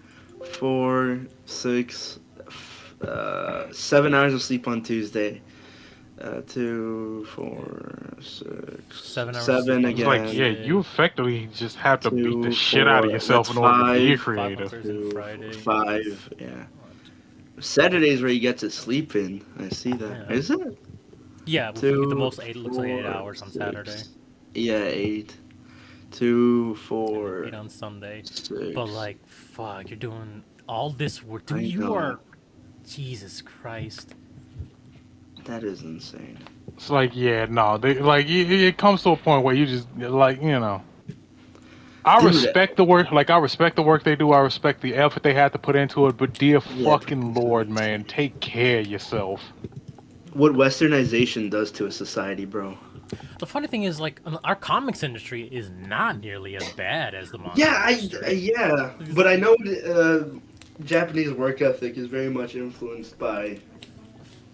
4, 6, 7 hours of sleep on Tuesday. 2, 4, 6, 7 hours. 7 sleep. again. Like, yeah, you effectively just have to 2, beat the shit out of 4, yourself that's in order to be a 5, creative. 5, yeah. Saturdays where you get to sleep in. I see that. Yeah. Is it? Yeah, Two, the most looks like 8 4, hours on 6. Saturday. Yeah, 8. 2, 4. 8 on Sunday. 6. But like, fuck, you're doing all this work. Dude, I you know. are, Jesus Christ. That is insane. It's like, yeah, no, it comes to a point where you just like, I Dude, respect the work. Like, I respect the work they do. I respect the effort they had to put into it. But dear fucking Lord, man, take care of yourself. What westernization does to a society, bro. The funny thing is, like, our comics industry is not nearly as bad as the manga Yeah, industry. but I know Japanese work ethic is very much influenced by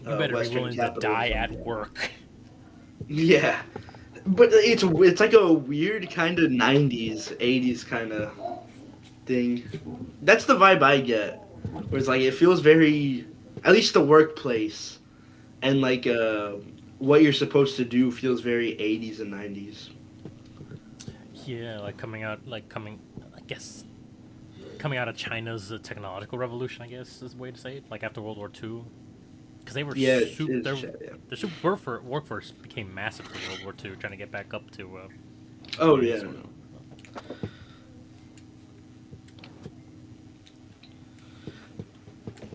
You better be Western willing to die capitalism. at work. Yeah, But it's like a weird kind of 90s, 80s kind of thing. That's the vibe I get. Where it's like it feels very, at least the workplace and like what you're supposed to do feels very 80s and 90s. Yeah, like I guess, coming out of China's technological revolution, I guess is the way to say it. Like after World War II, because they were Yeah, the super workforce became massive in World War II, trying to get back up to. Oh the yeah. sort of-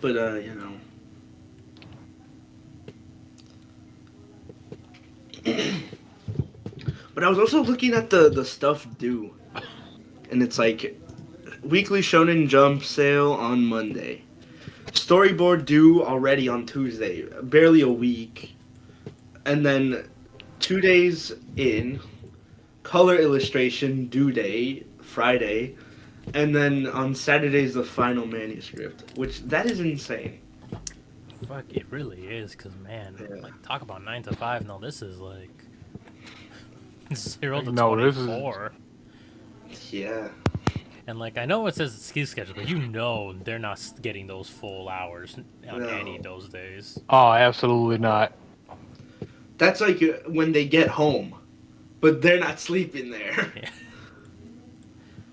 But you know. But I was also looking at the stuff due, and it's like weekly Shonen Jump sale on Monday, storyboard due already on Tuesday, barely a week, and then 2 days in, color illustration due date Friday, and then on Saturday's the final manuscript, which that is insane. Fuck, it really is, because man, Yeah. like talk about 9 to 5. No, this is like 0 to No, this is- 24. Yeah. And like I know it says ski schedule, but you know they're not getting those full hours on No. any of those days. Oh, absolutely not. That's like when they get home, but they're not sleeping there. Yeah.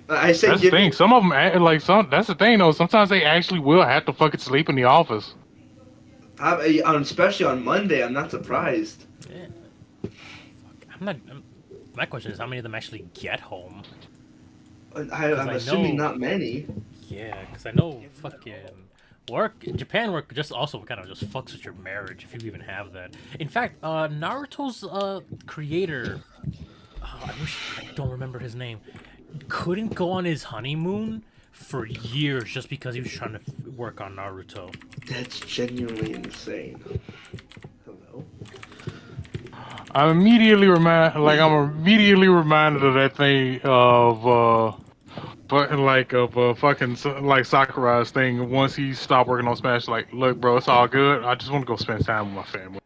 I say That's the give thing. Some of them, that's the thing though. Sometimes they actually will have to fucking sleep in the office. especially on Monday. I'm not surprised. Yeah. Fuck, my question is, how many of them actually get home? I'm I assuming know- not many. Yeah, because I know fucking Japan work just also kind of just fucks with your marriage if you even have that. In fact, Naruto's creator, I don't remember his name, couldn't go on his honeymoon for years just because he was trying to work on Naruto. That's genuinely insane. Hello. I'm immediately reminded of that thing of fucking like Sakura's thing. Once he stopped working on Smash, like, look, bro, it's all good. I just want to go spend time with my family.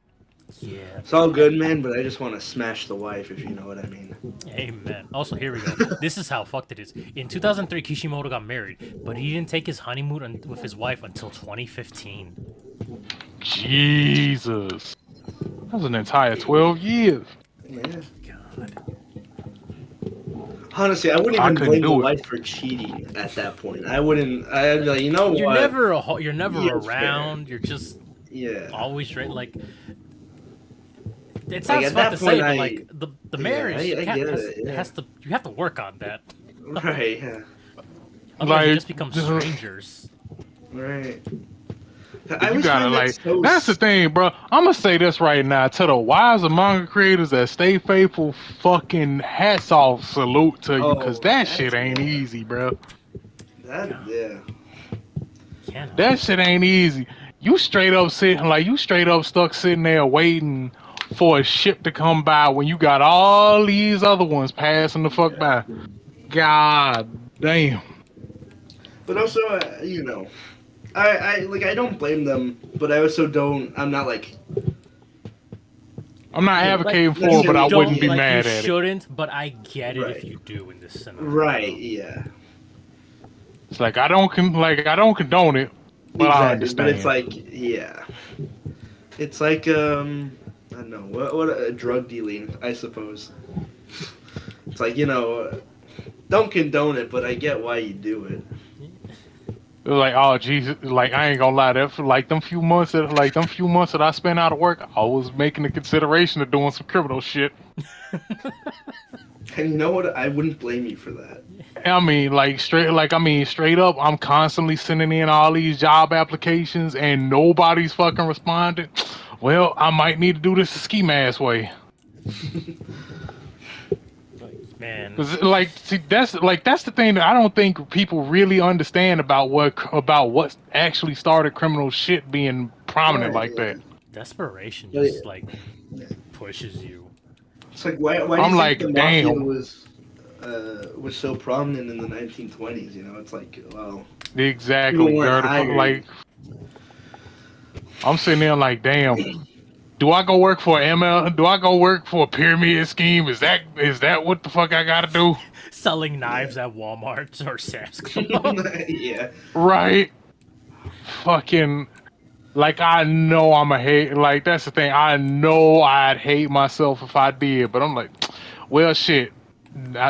Yeah. It's all good, man, but I just want to smash the wife, if you know what I mean. Amen. Also, here we go. This is how fucked it is. In 2003, Kishimoto got married, but he didn't take his honeymoon with his wife until 2015. Jesus, that was an entire 12 years. Man. God. Honestly, I wouldn't I even couldn't blame the do it. wife for cheating at that point. I wouldn't. I'd be like, you know You're what? never you're never Yeah, it's fair. around. You're just Yeah. always right. Like it Like, sounds at fucked that to say, point, but like the yeah, marriage I can't- get has, it, yeah. has to you have to work on that. Right. Yeah. Otherwise, you Like, just become strangers. Right. I You always gotta find that like. so That's the thing, bro. I'm gonna say this right now to the wives of manga creators that stay faithful. Fucking hats off, salute to you, cause Oh, that shit ain't yeah. easy, bro. Yeah. Cannot. That shit ain't easy. You straight up stuck sitting there waiting for a ship to come by when you got all these other ones passing the fuck by. God damn. But also, you know, I don't blame them, but I also don't. I'm not like. I'm not advocating like, for it, but I don't- wouldn't be like, mad you at it. shouldn't, but I get it Right. if you do in this scenario. Right. Yeah. It's like I don't condone it, but I understand. But it's like, yeah. It's like I don't know what drug dealing, I suppose. It's like, you know, don't condone it, but I get why you do it. It was like, oh Jesus, like I ain't gonna lie, that for like them few months that I spent out of work, I was making the consideration of doing some criminal shit. And you know what? I wouldn't blame you for that. I mean, straight up, I'm constantly sending in all these job applications and nobody's fucking responding. Well, I might need to do this the ski mask way. Man, 'Cause, like, see, that's the thing that I don't think people really understand about what actually started criminal shit being prominent Right, like yeah. that. desperation Yeah, just yeah. like pushes you. It's like why do I'm you like, think the mafia damn. was so prominent in the 1920s? You know, it's like, well, Exactly. People weren't Dirty, hired. like, I'm sitting there like, damn. Do I go work for ML? Do I go work for a pyramid scheme? Is that what the fuck I gotta do? Selling knives at Walmart or Sam's Club. Yeah. Right? Fucking like I know I'm a hate. Like that's the thing. I know I'd hate myself if I did, but I'm like, well, shit.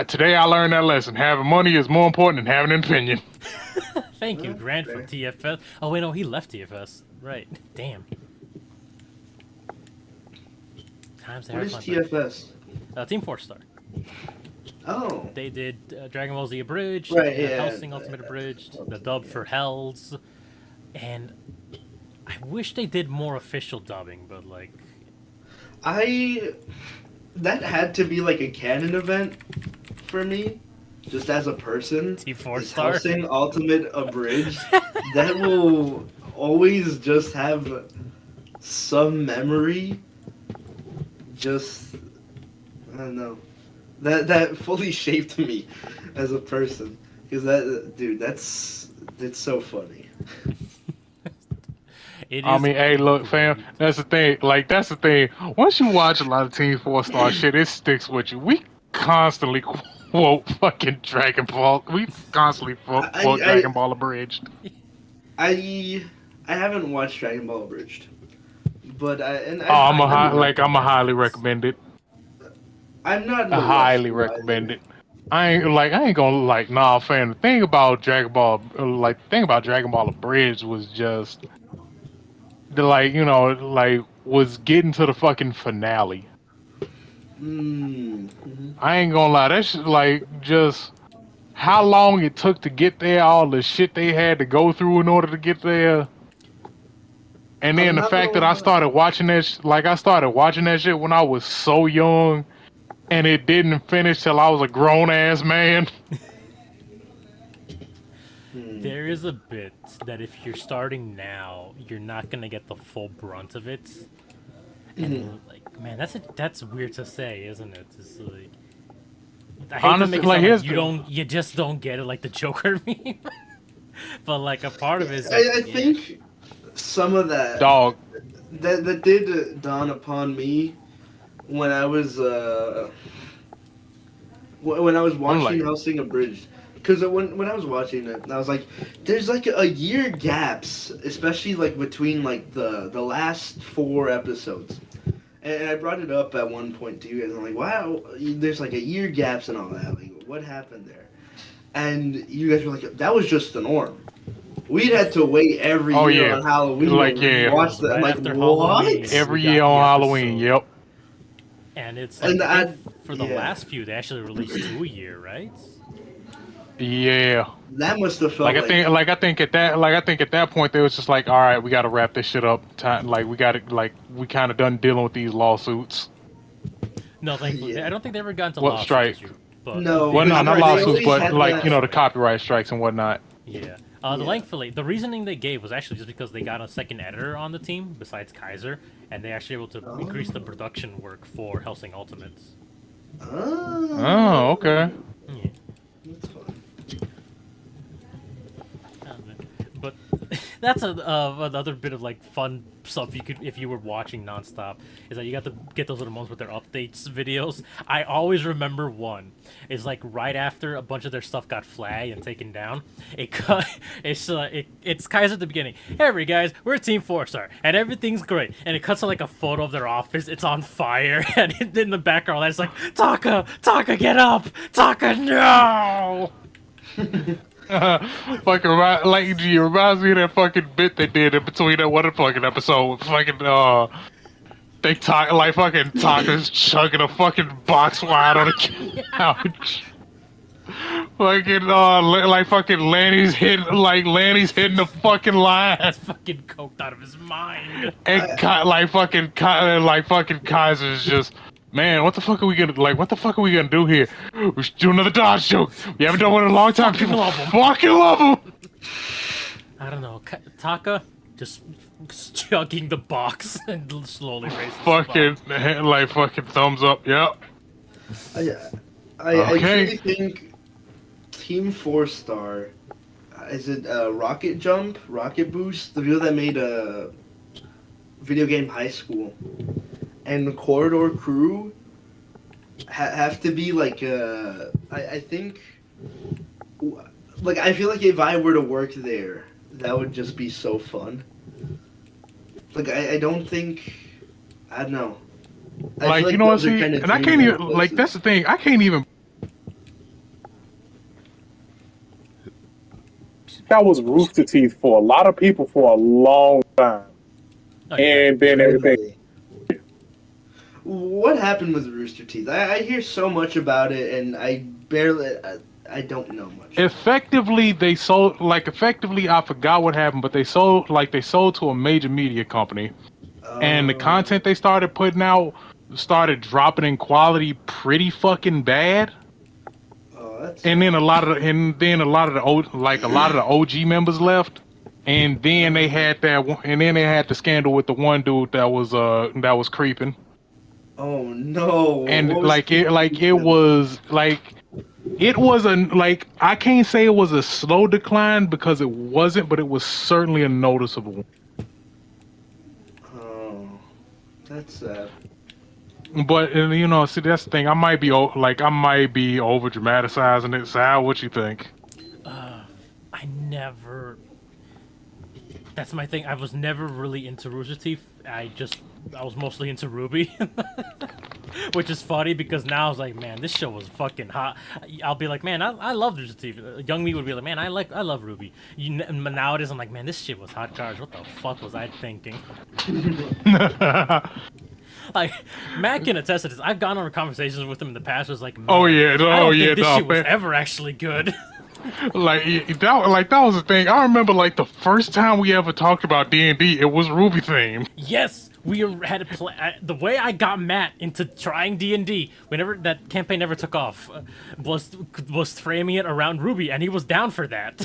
Today I learned that lesson. Having money is more important than having an opinion. Thank you, Grant, from Fair. TFS. Oh wait, no, he left TFS. Right. Damn. Times What is fun. TFS? Team 4-star. Oh. They did Dragon Ball Z Abridged, Right, yeah. Hellsing Ultimate Abridged, the dub for Hells, and I wish they did more official dubbing, but like, That had to be like a canon event for me, just as a person. Team Is 4-star. Hellsing Ultimate Abridged. That will always just have some memory. Just I don't know. That fully shaped me as a person. Because that's so funny. It is. I mean, hey, look, fam. That's the thing. Like, that's the thing. Once you watch a lot of Team 4-star shit, it sticks with you. We constantly quote fucking Dragon Ball. We constantly quote Dragon Ball Abridged. I haven't watched Dragon Ball Abridged, but I'm a highly recommend it. I'm not in I the rush highly to recommend either. it. I ain't gonna like nah, fam. The thing about Dragon Ball, Dragon Ball Abridged was just was getting to the fucking finale. Mm-hmm. I ain't gonna lie, that's like just how long it took to get there, all the shit they had to go through in order to get there. And I'm then the not fact gonna that I lie. started watching I started watching that shit when I was so young, and it didn't finish till I was a grown ass man. There is a bit that if you're starting now, you're not gonna get the full brunt of it. And like, man, that's weird to say, isn't it? It's like, I hate Honestly, to make it like, sound here's like you just don't get it, like the Joker meme. But like a part of it is I like, yeah. think some of that Dog. that did dawn upon me when I was when I was I'm watching like, Hellsing Abridged. Because when I was watching it, I was like, "There's like a year gaps, especially like between like the last 4 episodes." And I brought it up at one point to you guys. I'm like, "Wow, there's like a year gaps and all that. Like, what happened there?" And you guys were like, "That was just the norm. We'd had to wait every oh year yeah, on Halloween like to yeah, watch that." I'm Right like, after what? Halloween. every We got year on the Halloween. episode. Yep. And it's And like, I think for the yeah. last few, they actually released 2 a year, right? Yeah. That must have felt I think at that point they was just like, all right, we got to wrap this shit up. Time, like we got to we kind of done dealing with these lawsuits. No, thankfully, Yeah. I don't think they ever got into What lawsuits strike? issue, but No, Well, no, but not they lawsuits, always but had like that- the copyright strikes and whatnot. yeah. Yeah. Thankfully, the reasoning they gave was actually just because they got a second editor on the team besides Kaiser, and they actually able to increase the production work for Hellsing Ultimates. Oh, okay. Yeah. That's fun. But that's another bit of like fun stuff you could if you were watching nonstop is that you got to get those little moments with their updates videos. I always remember one is like right after a bunch of their stuff got flagged and taken down. It's Kaiser at the beginning. Hey, everybody, guys, we're Team 4-star and everything's great. And it cuts to like a photo of their office. It's on fire, and in the background, it's like Taka, get up, Taka, no. Fucking it reminds me of that fucking bit they did in between that one fucking episode with fucking they talk like fucking Taka's chugging a fucking box wide on the couch. Fucking like fucking Lanny's hitting the fucking line. Fucking coked out of his mind. And fucking Kaiser's just, man, what the fuck are we gonna do here? We should do another dodge joke. We haven't done one in a long time. Fucking People love 'em. fucking love him. I don't know. Taka just chugging the box and slowly raises Fucking fucking thumbs up. Yep. I Okay. truly think Team 4-star is it Rocket Jump, Rocket Boost, the video that made video game high school, and the corridor crew have to be like I think like I feel like if I were to work there, that would just be so fun. Like I don't think I don't know. I Like, feel you know what? those are See, kinda and I can't dream even like. places. That's the thing. I can't even. That was Rooster Teeth for a lot of people for a long time, Oh, yeah. and then everything. Really? What happened with Rooster Teeth? I hear so much about it, and I don't know much. Effectively, they sold. Like, effectively, I forgot what happened, but they sold. Like, they sold to a major media company, and the content they started putting out started dropping in quality pretty fucking bad. That's And then a lot of the OG members left, and then they had the scandal with the one dude that was creeping, oh no! and What was it was a like I can't say it was a slow decline because it wasn't, but it was certainly a noticeable one. Oh, that's sad. But you know, see that's the thing. I might be over dramatizing it. Sal, what you think? I never. That's my thing. I was never really into Rooster Teeth. I was mostly into Ruby, which is funny because now I was like, man, this show was fucking hot. I'll be like, man, I love Rooster Teeth. Young me would be like, man, I love Ruby. Nowadays I'm like, man, this shit was hot garbage. What the fuck was I thinking? Like, Matt can attest to this. I've gone on conversations with him in the past. Was like, man, I don't think this shit was ever actually good. that was the thing. I remember like the first time we ever talked about D&D, it was Ruby theme. Yes, we had to play. The way I got Matt into trying D&D, whenever that campaign never took off, was framing it around Ruby, and he was down for that.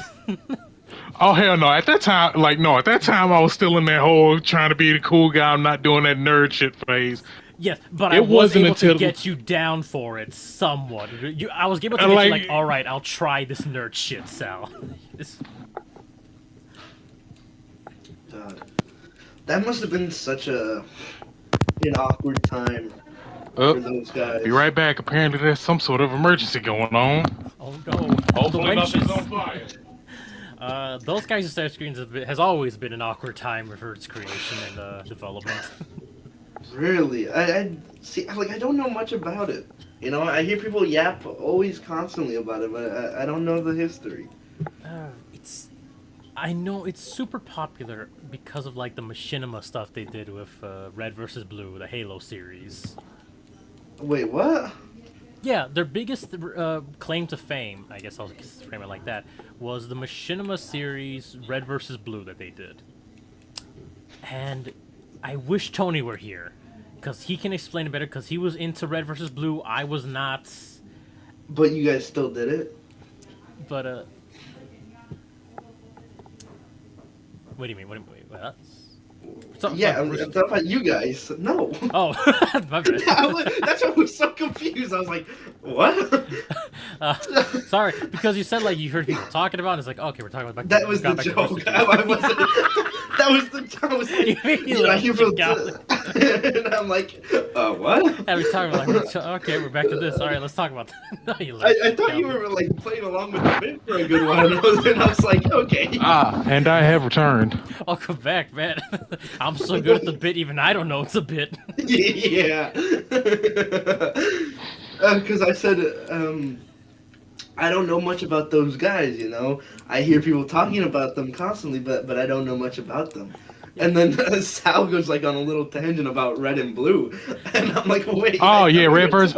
Oh hell no! At that time, I was still in that whole trying to be the cool guy. I'm not doing that nerd shit phase. Yes, but I was able to get you down for it somewhat. I was able to get you like, all right, I'll try this nerd shit, Sal. God, that must have been such an awkward time for those guys. Be right back. Apparently, there's some sort of emergency going on. Oh no! Hopefully, nothing's on fire. Those guys' start screens has always been an awkward time for its creation and development. Really, I see. Like, I don't know much about it. You know, I hear people yap always constantly about it, but I don't know the history. I know it's super popular because of like the machinima stuff they did with Red versus Blue, the Halo series. Wait, what? Yeah, their biggest claim to fame, I guess I'll frame it like that, was the machinima series Red versus Blue that they did. And I wish Tony were here, because he can explain it better, because he was into Red versus Blue, I was not. But you guys still did it? But, what do you mean? What? Yeah, I'm talking about you guys. No. Oh, my bad. That's why I was so confused. I was like, what? Sorry, because you said like you heard people talking about it. It's like, okay, we're talking about that was the joke. I wasn't. That was the joke. And I'm like, what? And we're talking like, okay, we're back to this. All right, let's talk about that. I thought you were like playing along with the bit for a good while, and I was like, okay. And I have returned. Welcome back, man. I'm so good at the bit, even I don't know it's a bit. Yeah. Because I said, I don't know much about those guys, you know? I hear people talking about them constantly, but I don't know much about them. And then Sal goes like on a little tangent about red and blue, and I'm like, wait. Red versus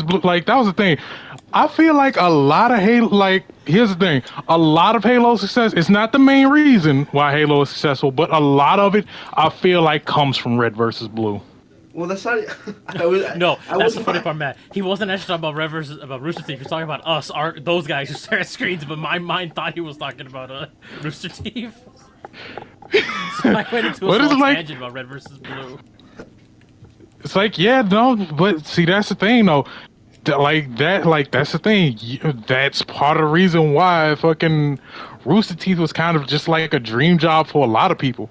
blue. Like that was the thing. I feel like a lot of Halo. Like here's the thing: a lot of Halo success. It's not the main reason why Halo is successful, but a lot of it I feel like comes from red versus blue. Well, that's not. That's the funny part, Matt. He wasn't actually talking about Rooster Teeth. He was talking about us, those guys who stare at screens. But my mind thought he was talking about Rooster Teeth. So I went into a small tangent about red versus blue. It's like, yeah, no, but see, that's the thing, though. That's the thing. That's part of the reason why fucking Rooster Teeth was kind of just like a dream job for a lot of people.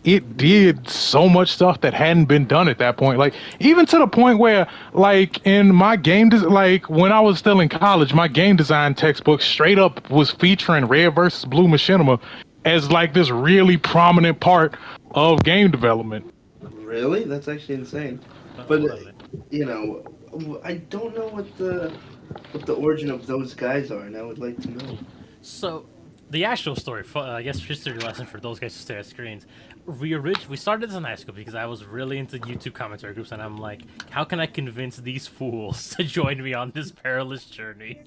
it did so much stuff that hadn't been done at that point. Like even to the point where, like in my like when I was still in college, my game design textbook straight up was featuring Red versus Blue Machinima as like this really prominent part of game development. Really? That's actually insane. But you know, I don't know what the origin of those guys are, and I would like to know. So, the actual story, I guess history lesson for those guys who stare at screens. We started this in high school because I was really into YouTube commentary groups, and I'm like, how can I convince these fools to join me on this perilous journey?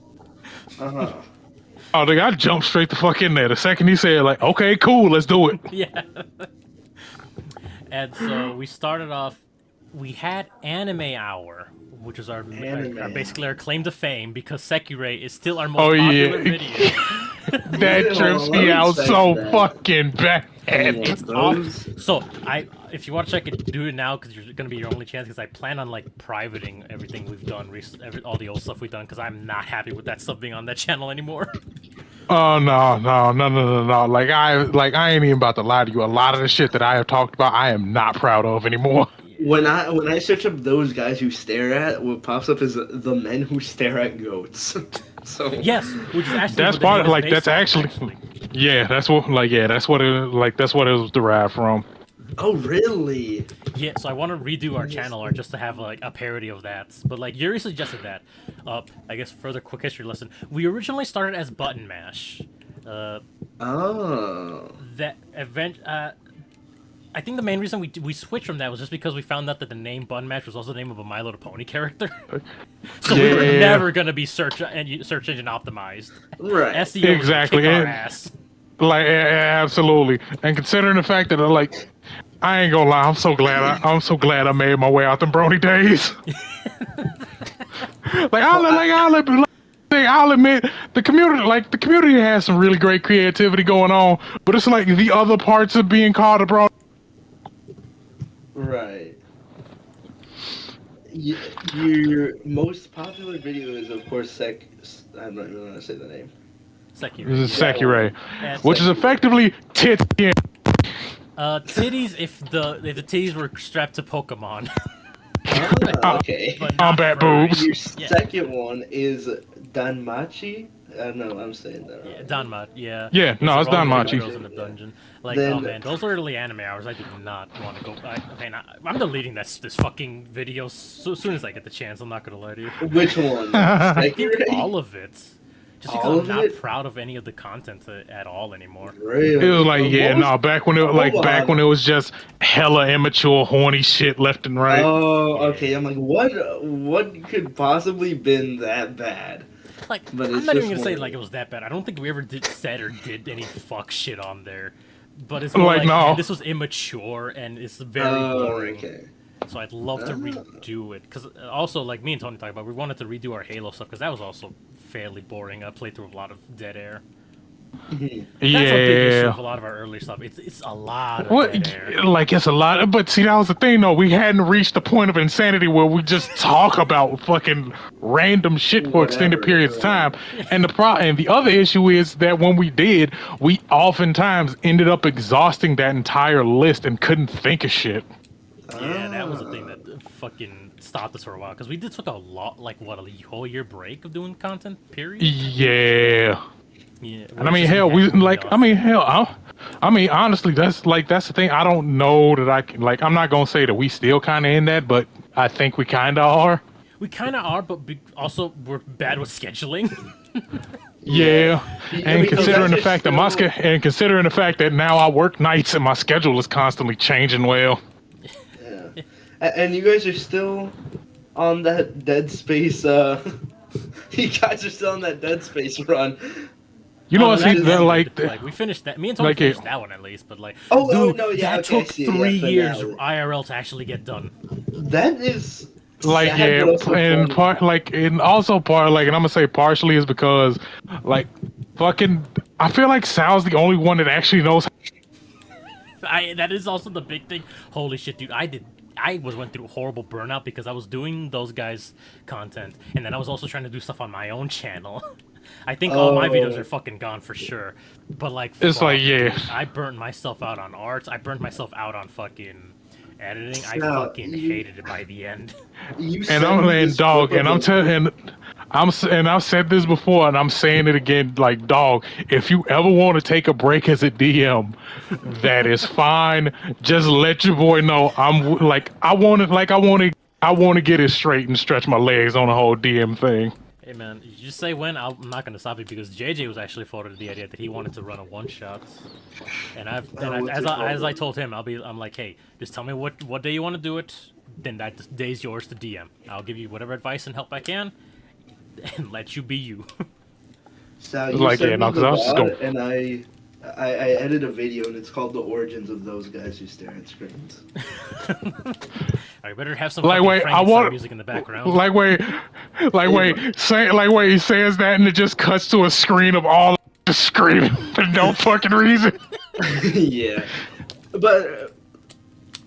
Uh-huh. Oh, the guy jumped straight the fuck in there. The second he said, like, okay, cool, let's do it. Yeah. And so we started off, we had Anime Hour, which is basically our claim to fame because Sekirei is still our most popular video. That trips me out so fucking bad. It's awesome. So if you want to check it, do it now because you're gonna be your only chance. Because I plan on like privating everything we've done, all the old stuff we've done, because I'm not happy with that stuff being on that channel anymore. Oh no. Like I ain't even about to lie to you. A lot of the shit that I have talked about, I am not proud of anymore. When I search up those guys who stare at, what pops up is the men who stare at goats. So yes, which is actually that's part of, like that's actually. Yeah, that's what it was derived from. Oh really? Yeah, so I want to redo our channel art just to have like a parody of that. But like Yuri suggested that. I guess further quick history lesson. We originally started as Button Mash. Oh. That event. I think the main reason we switched from that was just because we found out that the name Button Mash was also the name of a My Little Pony character. So we were never gonna be search engine optimized. Right. SEO Exactly. Kick our ass. Like absolutely, and considering the fact that like, I ain't gonna lie, I'm so glad I made my way out them brony days. I'll admit the community has some really great creativity going on, but it's like the other parts of being called a brony. Right. Your most popular video is, of course, I'm not even gonna say the name. Sekirei, which is effectively tits. Titties if the titties were strapped to Pokemon. Okay. Combat boobs. Your second one is Danmachi. No, I'm saying that wrong. Yeah, Danma. Yeah. Yeah, no, it's Danmachi. Girls in the dungeon. Like, Then, oh man, those early anime hours. I do not want to go. I'm deleting this fucking video so soon as I get the chance. I'm not gonna lie to you. Which one? I think all of it. Just because All I'm of not it? proud of any of the content at all anymore. Really? It was like, back when it was just hella immature, horny shit left and right. Oh, okay. I'm like, what could possibly been that bad? Like, But I'm it's not just even gonna say one- like it was that bad. I don't think we ever said or did any fuck shit on there. But it's more like, no. man, this was immature and it's very boring. Okay. So I'd love to redo it. Because also, like me and Tony talked about, we wanted to redo our Halo stuff because that was also fairly boring. I played through a lot of dead air. That's a big issue with a lot of our early stuff. It's a lot of dead air. Like it's a lot, but see that was the thing though. We hadn't reached the point of insanity where we just talk about fucking random shit for extended periods of time. And the other issue is that when we did, we oftentimes ended up exhausting that entire list and couldn't think of shit. Yeah, that was the thing that fucking stopped us for a while because we took a lot, like what, a whole year break of doing content. Period. Yeah. Yeah. And I mean, hell, honestly, that's the thing. I don't know that I can, like, I'm not gonna say that we still kind of in that, but I think we kind of are. We kind of are, but also we're bad with scheduling. Yeah, and because considering the that's fact still- considering the fact that now I work nights and my schedule is constantly changing. Well, Yeah. And you guys are still on that Dead Space. You guys are still on that Dead Space run. you know what? See, We finished that. Me and Tony finished that one at least, but like, Oh, dude, no, yeah, that okay, I took see it, 3 yeah, years finale. IRL to actually get done. That is. like sad, yeah, but also and funny. and also part like, and I'm gonna say partially is because like fucking I feel like Sal's the only one that actually knows. That is also the big thing. Holy shit, dude! I did I went through horrible burnout because I was doing those guys' content, and then I was also trying to do stuff on my own channel. I think all my videos are fucking gone for sure. But like, It's like, yeah. dude, I burnt myself out on arts. I burnt myself out on fucking editing. I Now, fucking hated it by the end. You And I'm laying dog, and I'm telling, I've said this before, and I'm saying it again. Like, dog, if you ever want to take a break as a DM, that is fine. Just let your boy know I'm like, I want to get it straight and stretch my legs on the whole DM thing. Hey man, you just say when. I'm not gonna stop you because JJ was actually forwarded the idea that he wanted to run a one shot, and as I told him, I'm like, hey, just tell me what day you want to do it. Then that day's yours to DM. I'll give you whatever advice and help I can, and let you be you. So you Like, sent yeah, me no, 'cause the I was just VOD, going- and I edit a video, and it's called "The Origins of Those Guys Who Stare at Screens." I better have some Like, fucking wait, I Frankenstein want music in the background. Like, wait, he says that, and it just cuts to a screen of all just screaming for no fucking reason. Yeah, but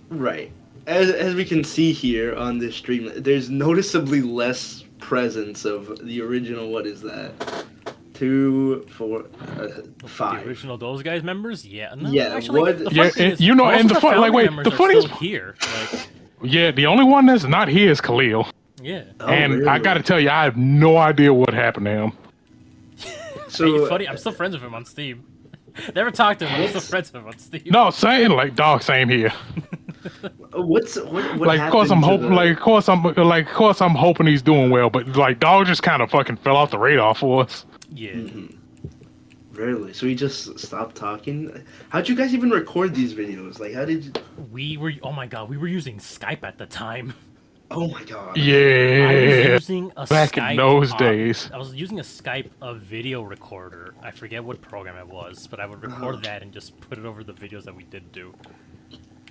right as we can see here on this stream, there's noticeably less presence of the original. What is that? 2, 4, 5. The original Those Guys members? Yeah. No, Yeah, actually, what- the Yeah, funny thing and is, you know, most and of the fun- like, founding wait, members the are funniest- still here. Like, Yeah, the only one that's not here is Khalil. yeah. Oh, And really? I gotta tell you, I have no idea what happened to him. So Hey, funny, I'm still friends with him on Steam. Never talked to him, but I'm still friends with him on Steam. No, same, like, dog, same here. what Like, of course I'm hoping, of course I'm hoping he's doing well, but like, dog just kind of fucking fell off the radar for us. Yeah. Really? So we just stopped talking? How'd you guys even record these videos? Like, how did you... We were, oh my god, we were using Skype at the time. Oh my god. I was Yeah, using a back Skype, in those days. I was using a Skype video recorder. I forget what program it was, but I would record that and just put it over the videos that we did do.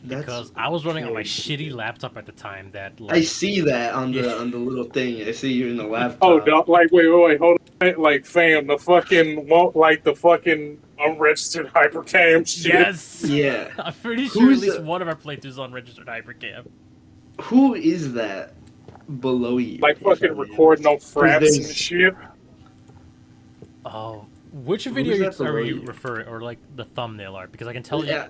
That's Because I was running on my crazy. shitty laptop at the time that, I like, see that on the little thing. I see you in the laptop. Oh, dog, like, wait, hold on. Like, fam, the fucking unregistered hypercam shit. yes! Yeah. I'm pretty sure Who's at least the- one of our playthroughs is on registered hypercam. Who is that below you? Like, if I fucking may recording on ask? fraps there's- and shit. Oh, which video Who's that are below you you? referring, or like the thumbnail art? Because I can tell you. Yeah.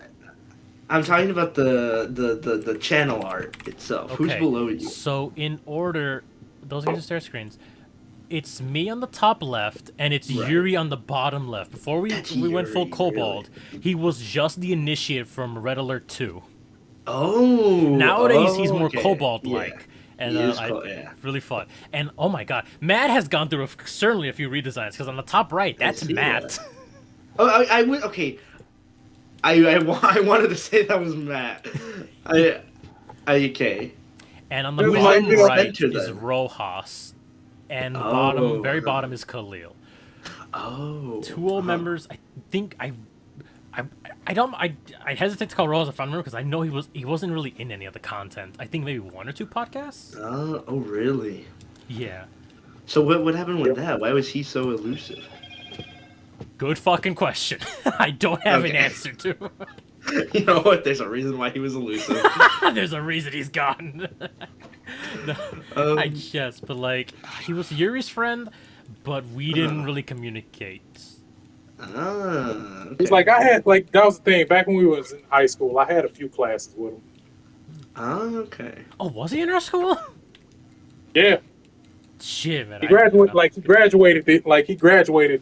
I'm talking about the channel art itself. Who's below you? So in order, those guys are stare screens. It's me on the top left, and it's Right. Yuri on the bottom left. Before we That's went full Yuri, Kobold, he was just the initiate from Red Alert 2. Oh. Nowadays, he's more okay. Kobold-like. Yeah. And He is yeah. really fun. And oh my god, Matt has gone through certainly a few redesigns, because on the top right, that's see Matt. that. Oh, I would. Okay. I wanted to say that was Matt. Okay. And on the Who's bottom like, you know, right center is then? Rojas. And the Oh. very bottom is Khalil. Oh. Two old members. I think I hesitate to call Rojas a fun member because I know he wasn't really in any of the content. I think maybe 1 or 2 podcasts. Oh, really? Yeah. So what happened with that? Why was he so elusive? Good fucking question. I don't have an Okay. answer to. You know what? There's a reason why he was elusive. There's a reason he's gone. No, Um, I guess, but like he was Yuri's friend, but we didn't really communicate. Okay. It's like, I had, like, that was the thing. Back when we was in high school, I had a few classes with him. Okay. Oh, was he in our school? Yeah. Shit, man. He graduated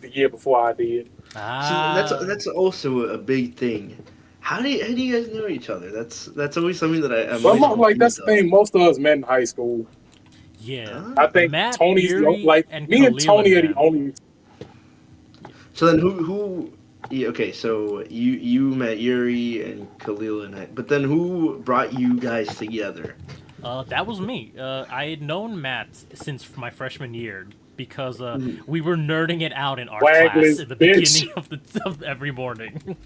the year before I did. Ah, So that's also a big thing. How do you guys know each other? That's always something that I'm But always like, that's the confused thing. Most of us met in high school. yeah. I think Matt, Tony's Yuri, like and me and Khalil Tony are and the them. only. of. So then who? Yeah, okay, so you met Yuri and Khalil and I, but then who brought you guys together? That was me. I had known Matt since my freshman year because Mm-hmm. we were nerding it out in art Wagless class at the bitch. beginning of every morning.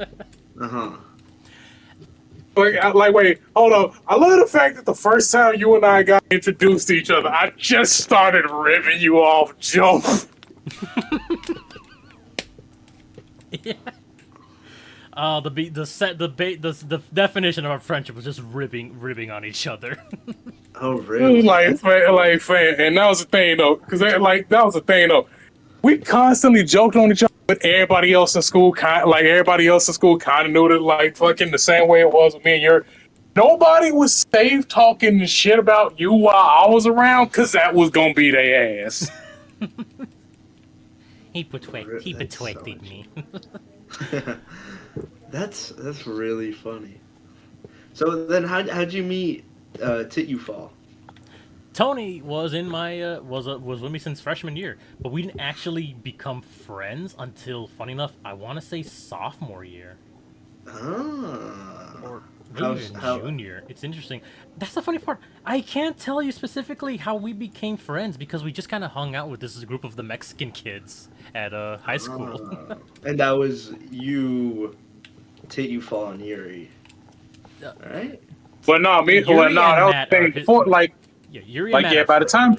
Uh huh. Like, wait, hold on. I love the fact that the first time you and I got introduced to each other, I just started ripping you off jump. Yeah. The definition of our friendship was just ribbing on each other. Oh, really? Fan, and that was the thing though, because that was the thing though. We constantly joked on each other, but everybody else in school kind of knew it like fucking the same way it was with me and your. Nobody was safe talking shit about you while I was around, because that was gonna be their ass. He betwixt so me. That's really funny. So then, how'd you meet Titufall? Tony was in my was with me since freshman year, but we didn't actually become friends until, funny enough, I want to say sophomore year. Ah. Or maybe even junior. It's interesting. That's the funny part. I can't tell you specifically how we became friends because we just kind of hung out with this group of the Mexican kids at high school. And that was you, Titufall, and Yuri. Right? But no, that was the thing. Before, Yuri and Matt by the time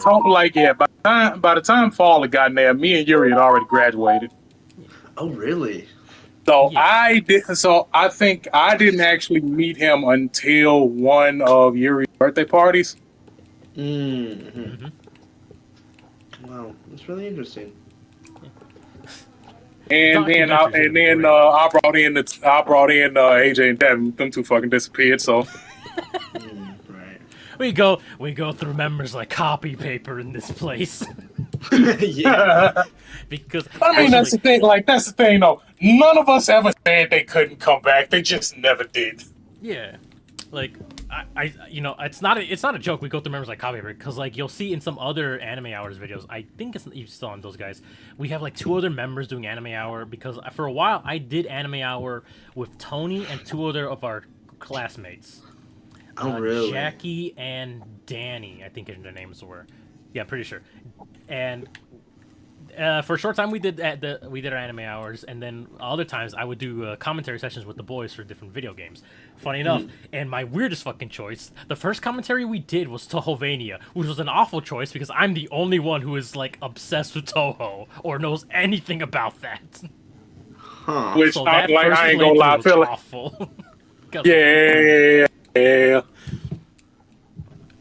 Fall had gotten there, me and Yuri had already graduated. Oh, really? So Yeah. I think I didn't actually meet him until one of Yuri's birthday parties. Mm-hmm. Wow, that's really interesting. And then I brought in AJ and Devin. Them two fucking disappeared. So Right. We go through memories like copy paper in this place. Yeah. Because I mean, that's the thing. That's the thing, though. None of us ever said they couldn't come back. They just never did. Yeah, like it's not a joke. We go through memories like copy paper because you'll see in some other Anime Hours videos. I think you saw on those guys. We have two other members doing Anime Hour because for a while I did Anime Hour with Tony and two other of our classmates. Oh, really? Jackie and Danny, I think their names were. Yeah, I'm pretty sure. And for a short time, we did our Anime Hours, and then other times I would do commentary sessions with the boys for different video games. Funny enough, and my weirdest fucking choice, the first commentary we did was Tohovania, which was an awful choice because I'm the only one who is obsessed with Toho or knows anything about that. Huh. Which So I that ain't gonna lie, I feel like awful. yeah.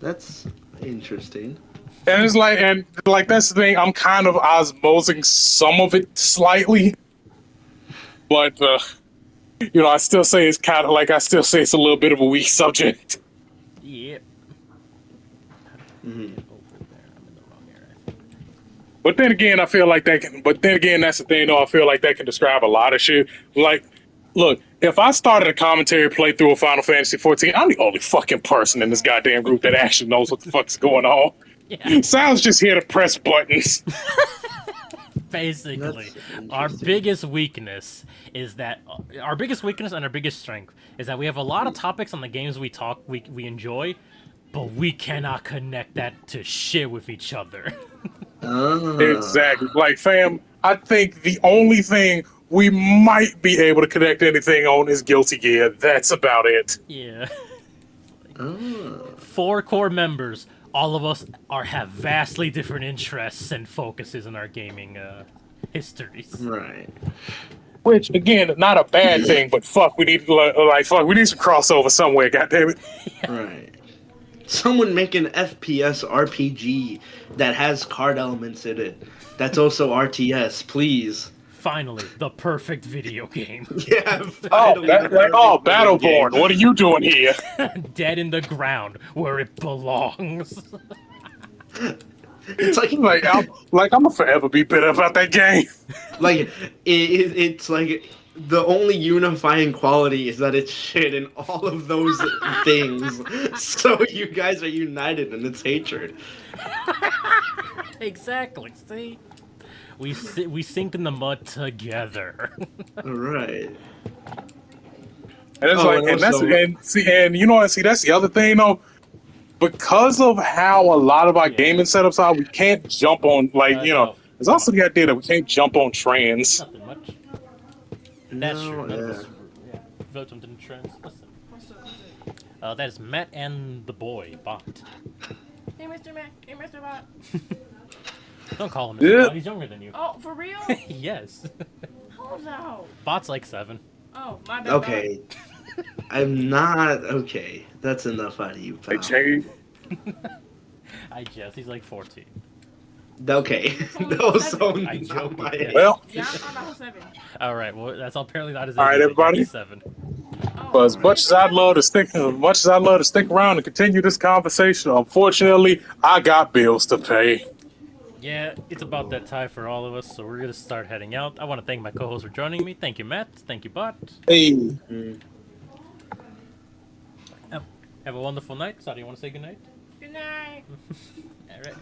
That's interesting. And it's that's the thing. I'm kind of osmosing some of it slightly, but I still say it's kind of it's a little bit of a weak subject. Yep. Mm-hmm. But then again, I feel like that can. But then again, that's the thing, though. I feel like that can describe a lot of shit. Look, if I started a commentary playthrough of Final Fantasy 14, I'm the only fucking person in this goddamn group that actually knows what the fuck's going on. Yeah. Sal's just here to press buttons. Basically, That's our interesting. biggest weakness is that our biggest weakness and our biggest strength is that we have a lot of topics on the games we enjoy, but we cannot connect that to shit with each other. Exactly. Fam, I think the only thing we might be able to connect anything on is Guilty Gear. That's about it. Yeah. Oh. 4 core members. All of us have vastly different interests and focuses in our gaming histories. Right. Which, again, not a bad thing, but fuck, we need we need some crossover somewhere. Goddammit. Right. Someone make an FPS RPG that has card elements in it. That's also RTS, please. Finally, the perfect video game. Yeah. Battleborn. What are you doing here? Dead in the ground where it belongs. It's I'm gonna forever be bitter about that game. It's the only unifying quality is that it's shit in all of those things. So you guys are united in its hatred. Exactly. See, we sink in the mud together. Right. And it's that's the other thing though. Because of how a lot of our gaming setups are, we can't jump on there's also the idea that we can't jump on trends. Nothing much. That's true. Yeah. Welcome to the trends. Listen. That is Matt and the boy, Bot. Hey, Mr. Mac. Hey, Mr. Bot. Don't call him Mr. Bot, he's younger than you. Oh, for real? Yes. How old's that hoe? Bot's 7. Oh, my bad. Okay. I'm not okay. That's enough out of you, Hey, pal. Jay. I guess he's like 14. Okay. That was so I not joke, my yeah. age. Well, Yeah, I'm about 7. All right, well that's apparently not his age. all right, is it? everybody. He's 7. Oh, but as much as I'd love to stick around and continue this conversation, unfortunately, I got bills to pay. Yeah, it's about that time for all of us, so we're gonna start heading out. I want to thank my co-host for joining me. Thank you, Matt. Thank you, Bot. Hey. Have a wonderful night. Sorry, you want to say good night? Good night. All right.